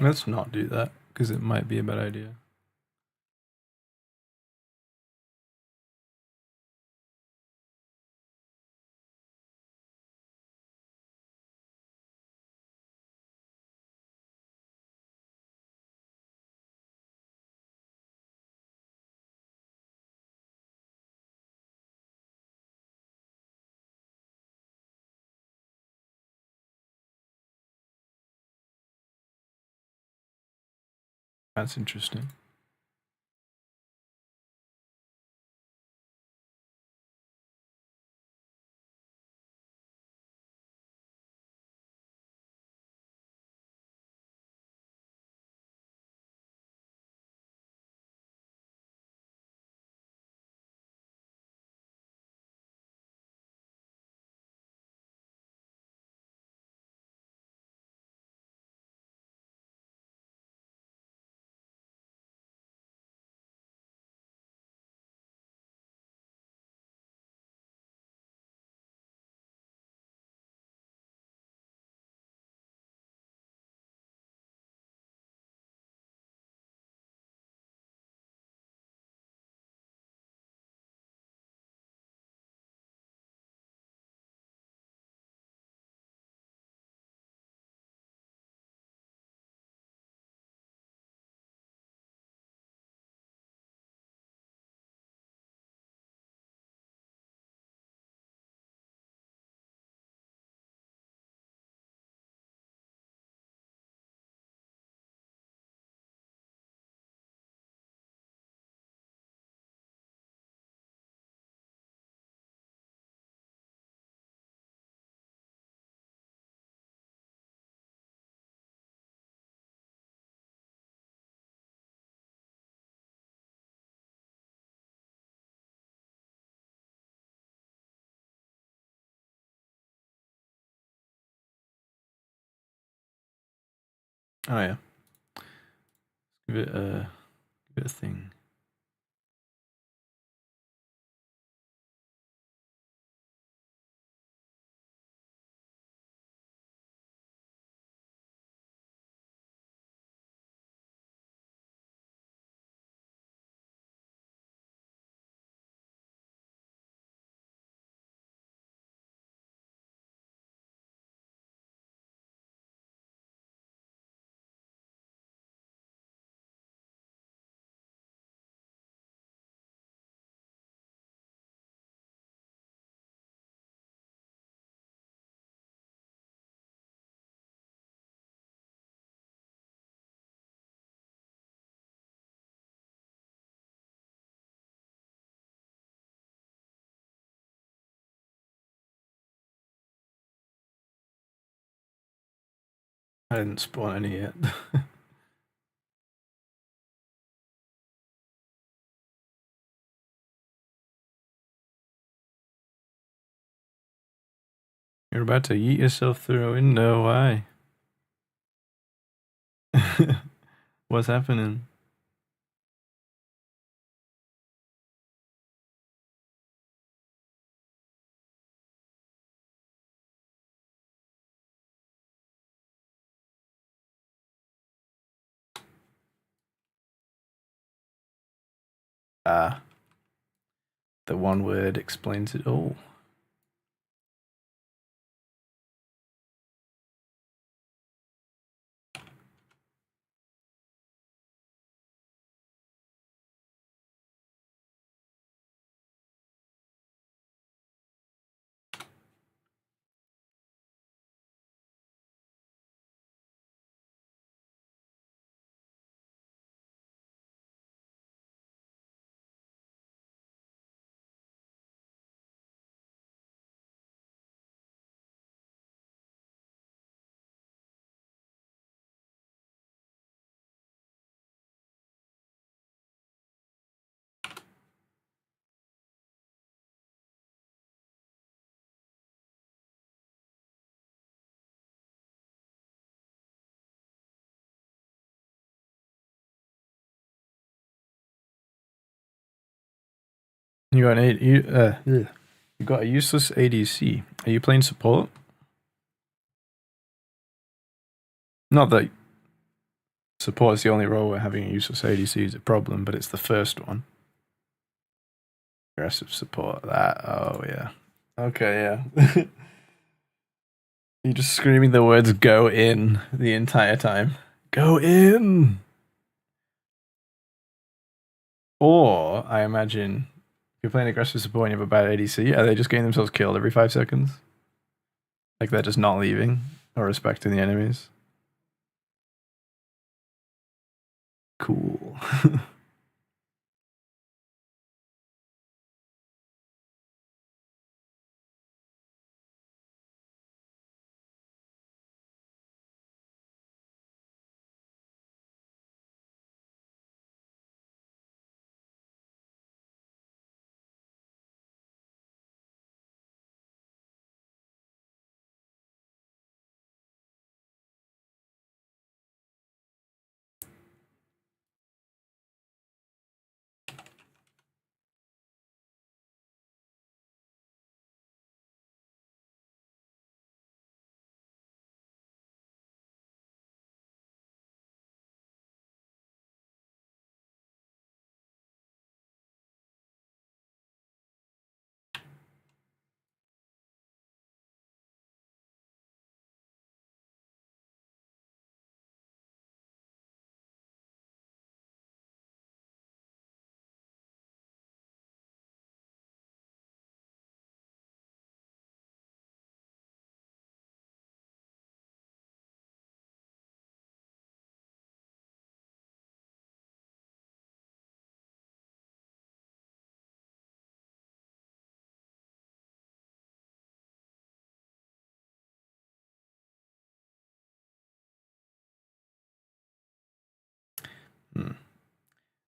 Let's not do that because it might be a bad idea. That's interesting. Oh yeah. Give it a thing. I didn't spawn any yet. You're about to yeet yourself through a window, why? What's happening? Ah. The one word explains it all. You got you got a useless ADC. Are you playing support? Not that support is the only role where having a useless ADC is a problem, but it's the first one. Aggressive support. That. Oh yeah. Okay, yeah. You're just screaming the words "go in" the entire time. Go in. Or I imagine if you're playing aggressive support and you have a bad ADC, are they just getting themselves killed every 5 seconds? Like they're just not leaving or respecting the enemies? Cool.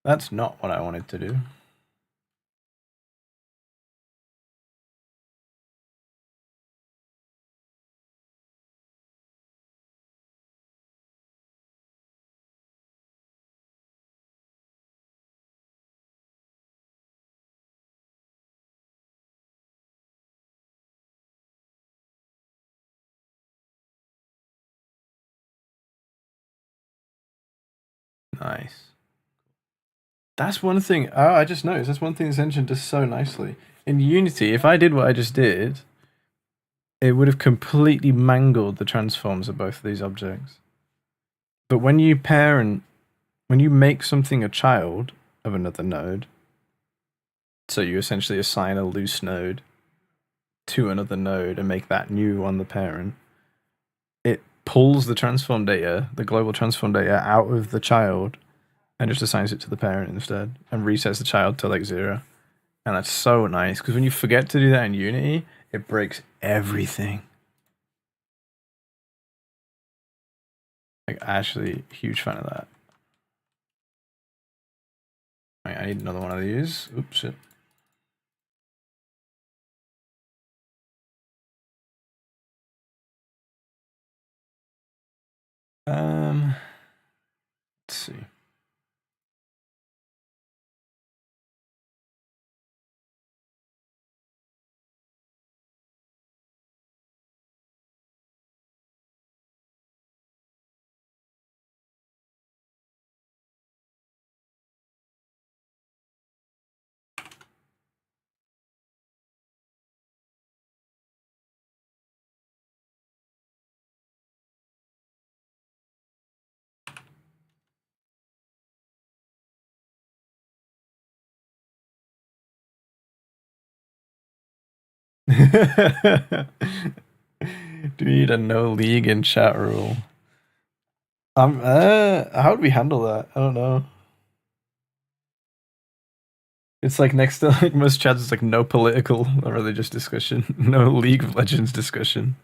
That's not what I wanted to do. Nice. That's one thing. Oh, I just noticed. That's one thing this engine does so nicely. In Unity, if I did what I just did, it would have completely mangled the transforms of both of these objects. But when you make something a child of another node, so you essentially assign a loose node to another node and make that new on the parent, it pulls the transform data, the global transform data, out of the child and just assigns it to the parent instead and resets the child to like 0. And that's so nice because when you forget to do that in Unity, it breaks everything. Like, actually, huge fan of that. Wait, I need another one of these. Oops, shit. Let's see. Do we need a no league in chat rule? How would we handle that? I don't know. It's like next to like most chats, it's like no political or religious discussion, no League of Legends discussion.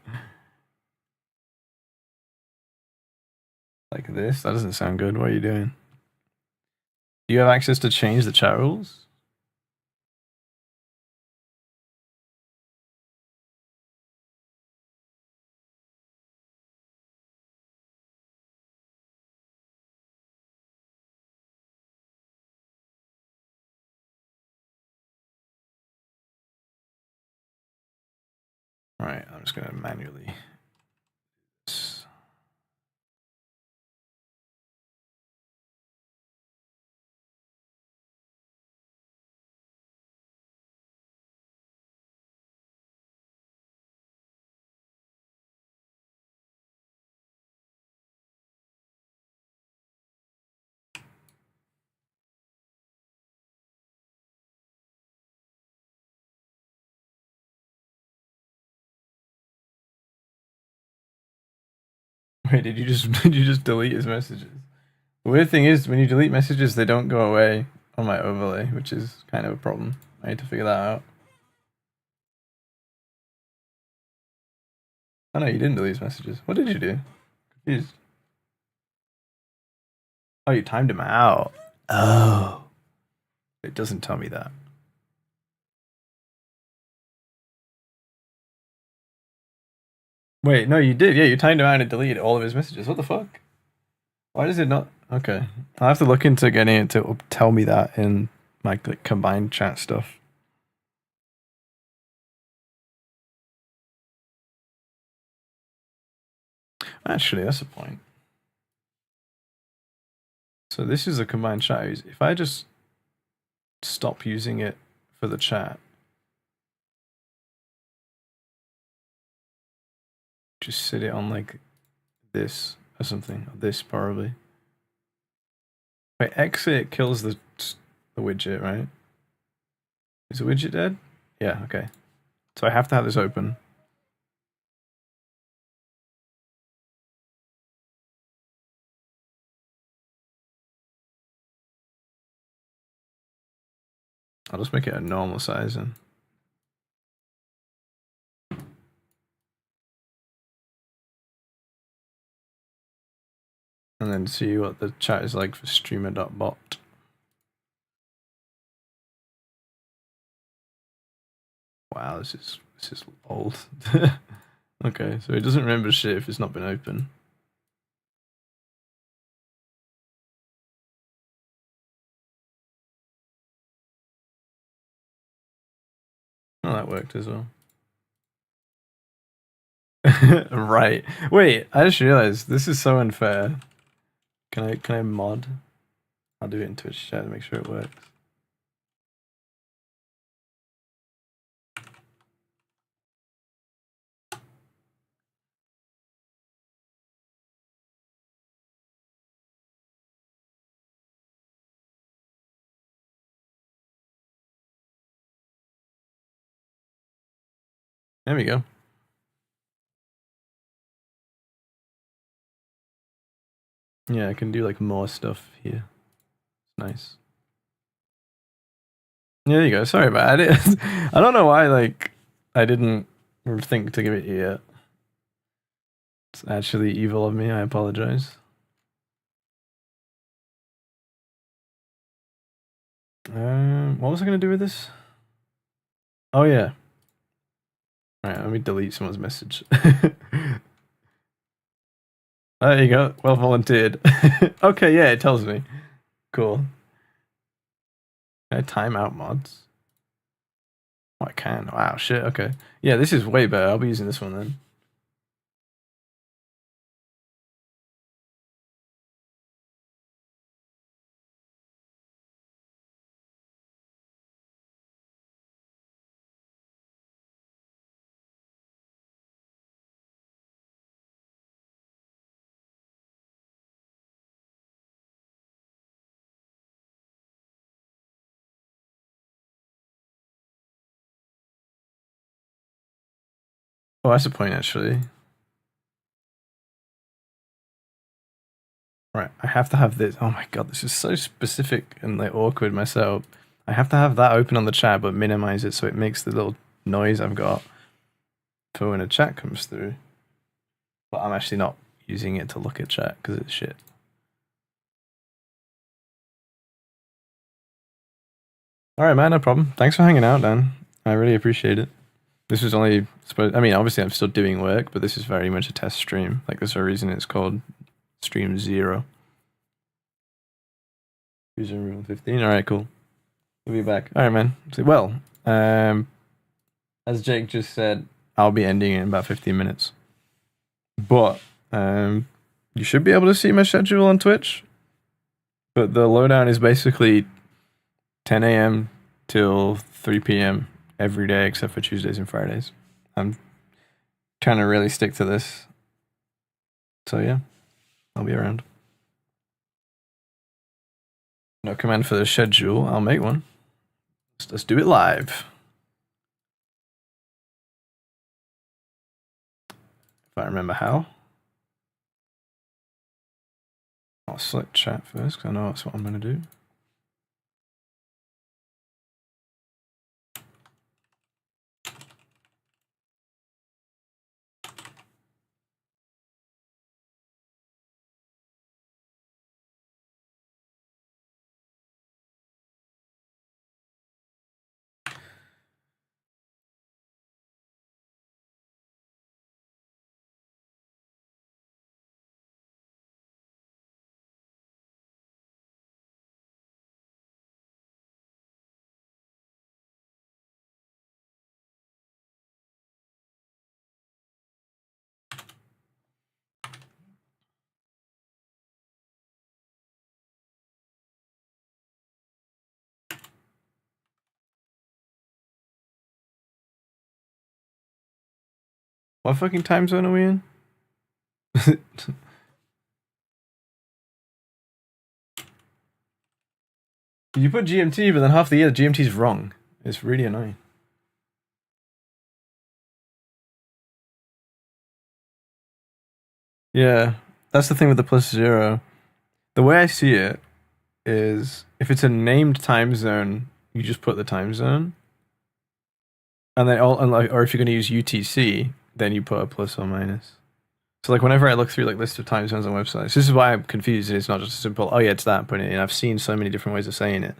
Like this? That doesn't sound good. What are you doing? Do you have access to change the chat rules? All right, I'm just gonna manually. Wait, did you just delete his messages? The weird thing is, when you delete messages, they don't go away on my overlay, which is kind of a problem. I need to figure that out. Oh no, you didn't delete his messages. What did you do? Confused. Oh, you timed him out. Oh. It doesn't tell me that. Wait, no, you did. Yeah, you timed him out and deleted all of his messages. What the fuck? Why does it not? Okay. I'll have to look into getting it to tell me that in my like, combined chat stuff. Actually, that's a point. So this is a combined chat. If I just stop using it for the chat, just sit it on like this or something. This probably. Wait, exit kills the widget, right? Is the widget dead? Yeah, okay. So I have to have this open. I'll just make it a normal size then. And then see what the chat is like for streamer.bot. Wow, this is old. Okay, so it doesn't remember shit if it's not been open. Oh, that worked as well. Right. Wait, I just realized this is so unfair. Can I mod? I'll do it in Twitch chat to make sure it works. There we go. Yeah, I can do like more stuff here. It's nice. Yeah, there you go. Sorry about it. I don't know why like I didn't think to give it here. It's actually evil of me. I apologize. What was I going to do with this? Oh, yeah. All right, let me delete someone's message. There you go. Well volunteered. Okay, yeah, it tells me. Cool. Can I time out mods? Oh, I can. Wow, shit, okay. Yeah, this is way better. I'll be using this one then. Oh, that's a point, actually. Right, I have to have this. Oh my god, this is so specific and like awkward myself. I have to have that open on the chat, but minimize it so it makes the little noise I've got for when a chat comes through. But I'm actually not using it to look at chat because it's shit. All right, man, no problem. Thanks for hanging out, Dan. I really appreciate it. This was only supposed. I mean, obviously, I'm still doing work, but this is very much a test stream. Like, there's a reason it's called Stream 0. User rule 15. All right, cool. We'll be back. All right, man. Well, as Jake just said, I'll be ending in about 15 minutes. But you should be able to see my schedule on Twitch. But the lowdown is basically 10 a.m. till 3 p.m. every day except for Tuesdays and Fridays. I'm trying to really stick to this. So yeah, I'll be around. No command for the schedule. I'll make one. Let's do it live. If I remember how. I'll select chat first because I know that's what I'm going to do. What fucking time zone are we in? You put GMT, but then half the year GMT's wrong. It's really annoying. Yeah, that's the thing with the +0. The way I see it is if it's a named time zone, you just put the time zone. And then or if you're going to use UTC, then you put a plus or minus. So like whenever I look through like list of time zones on websites, this is why I'm confused. It's not just a simple, oh yeah, it's that, put it in. I've seen so many different ways of saying it.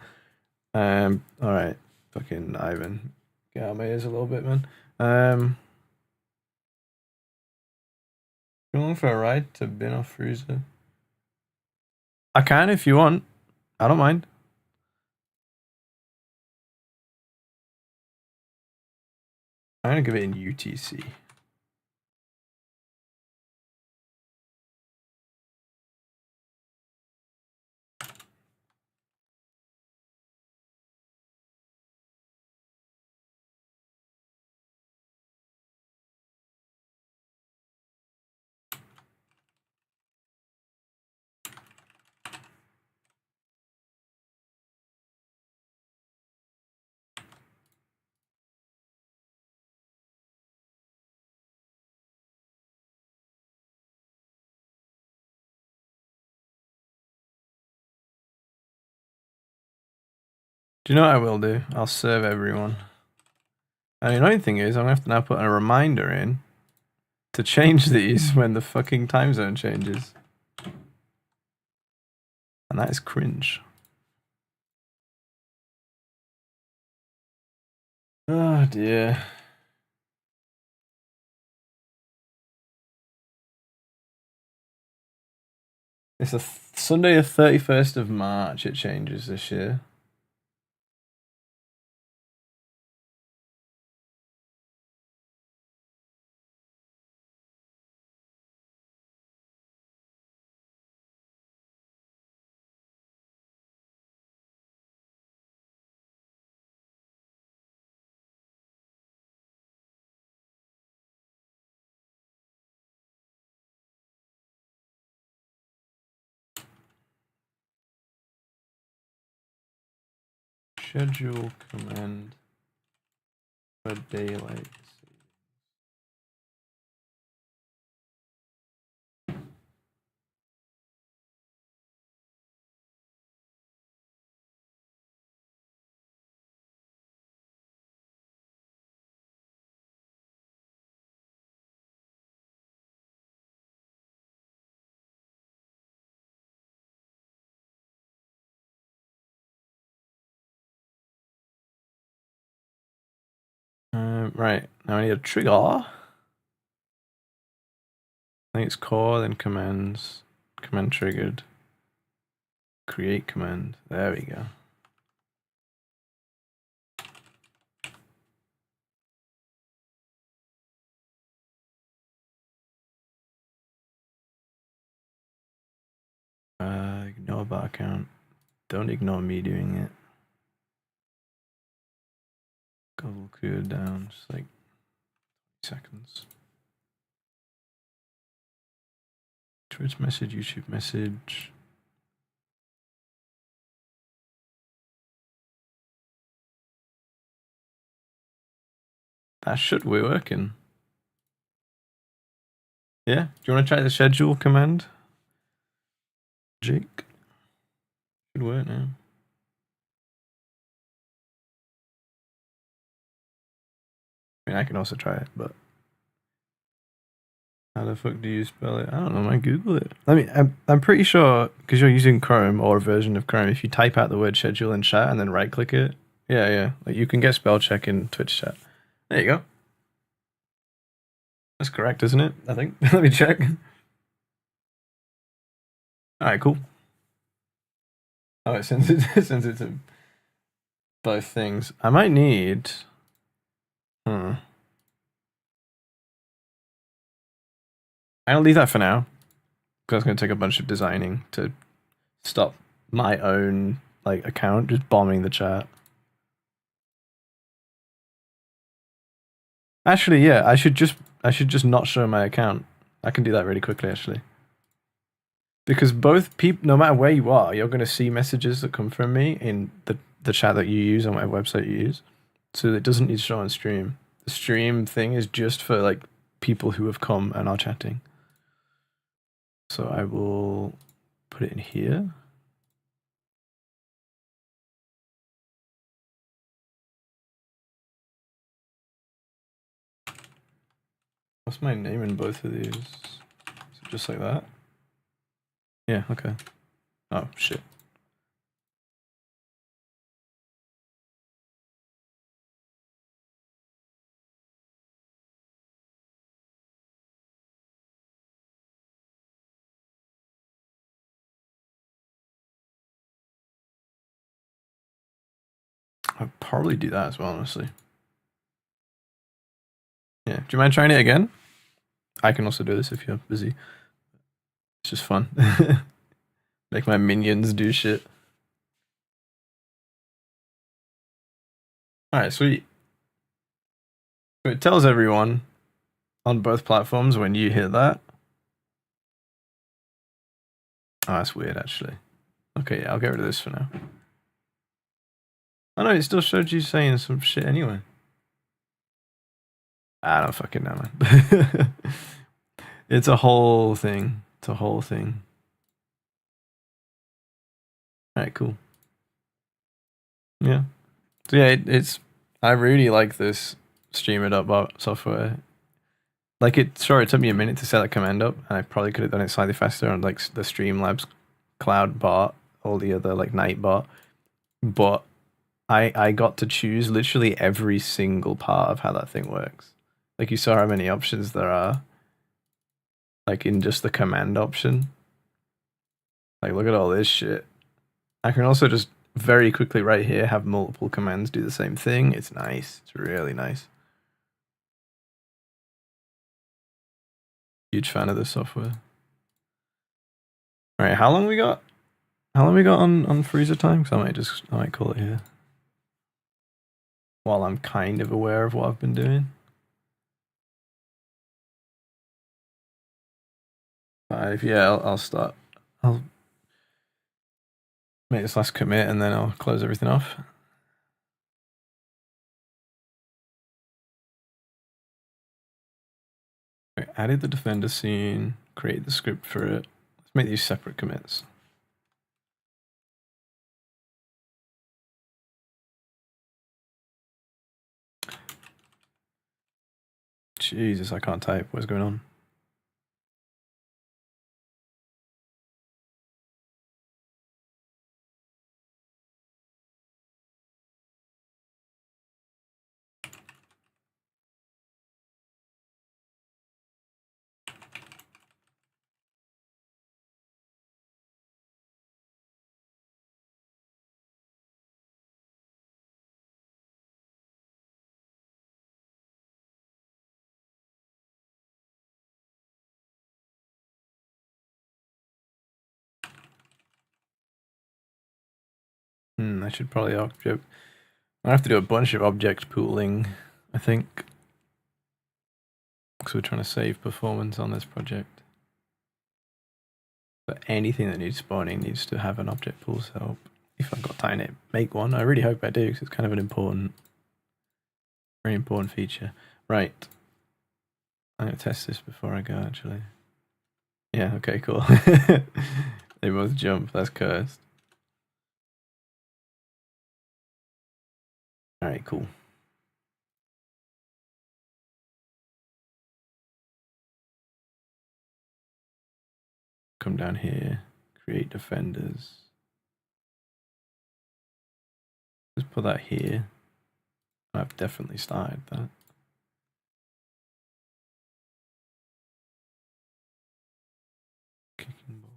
All right, fucking Ivan, get out of my ears a little bit, man. Going for a ride to Bin off Freezer? I can if you want. I don't mind. I'm gonna give it in UTC. Do you know what I will do? I'll serve everyone. And the annoying thing is I'm gonna have to now put a reminder in to change these when the fucking time zone changes. And that is cringe. Oh dear. It's a Sunday the 31st of March it changes this year. Schedule command for daylight. Right, now I need a trigger. I think it's core, then commands, command triggered, create command. There we go. Ignore bar count. Don't ignore me doing it. Go clear down, just like seconds. Twitch message, YouTube message. That should be working. Yeah, do you want to try the schedule command? Jake? Should work now. I mean, I can also try it, but how the fuck do you spell it? I don't know. I Google it. I mean, I'm pretty sure because you're using Chrome or a version of Chrome. If you type out the word schedule in chat and then right click it, yeah, like you can get spell check in Twitch chat. There you go. That's correct, isn't it? I think. Let me check. All right, cool. Oh, it sends it to both things. I might need. I'll leave that for now because it's going to take a bunch of designing to stop my own like account just bombing the chat. Actually, yeah, I should just not show my account. I can do that really quickly, actually. Because both people, no matter where you are, you're going to see messages that come from me in the chat that you use on whatever website you use. So it doesn't need to show on stream. The stream thing is just for like people who have come and are chatting. So I will put it in here. What's my name in both of these? Is it just like that? Yeah, okay. Oh, shit. I'll probably do that as well, honestly. Yeah, do you mind trying it again? I can also do this if you're busy. It's just fun. Make my minions do shit. Alright, sweet. So it tells everyone on both platforms when you hit that. Oh, that's weird, actually. Okay, yeah, I'll get rid of this for now. Oh no, it still showed you saying some shit anyway. I don't fucking know, man. It's a whole thing. It's a whole thing. Alright, cool. Yeah. So yeah, it's I really like this stream it up bot software. Like it took me a minute to set that command up, and I probably could have done it slightly faster on like the Streamlabs cloud bot or the other like night bot. But I got to choose literally every single part of how that thing works. Like you saw how many options there are. Like in just the command option. Like look at all this shit. I can also just very quickly right here have multiple commands do the same thing. It's nice. It's really nice. Huge fan of this software. All right, how long we got? How long we got on freezer time? Because I might call it here. While I'm kind of aware of what I've been doing. 5. Yeah, I'll start. I'll make this last commit and then I'll close everything off. Okay, added the defender scene, create the script for it. Let's make these separate commits. Jesus, I can't type. What's going on? I should probably object. I have to do a bunch of object pooling, I think. Because we're trying to save performance on this project. But anything that needs spawning needs to have an object pool set up. If I've got time to make one, I really hope I do, because it's kind of an important, very important feature. Right. I'm going to test this before I go, actually. Yeah, okay, cool. They both jump, that's cursed. Alright, cool. Come down here, create defenders. Just put that here. I've definitely started that. Kicking ball.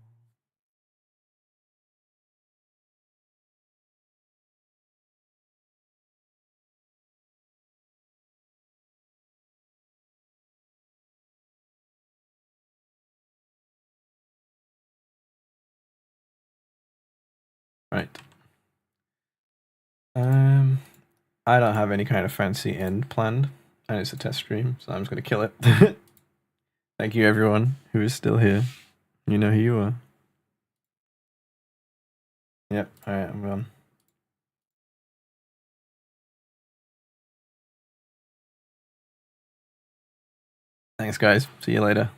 Right. I don't have any kind of fancy end planned, and it's a test stream, so I'm just going to kill it. Thank you, everyone who is still here. You know who you are. Yep, alright, I'm gone. Thanks, guys. See you later.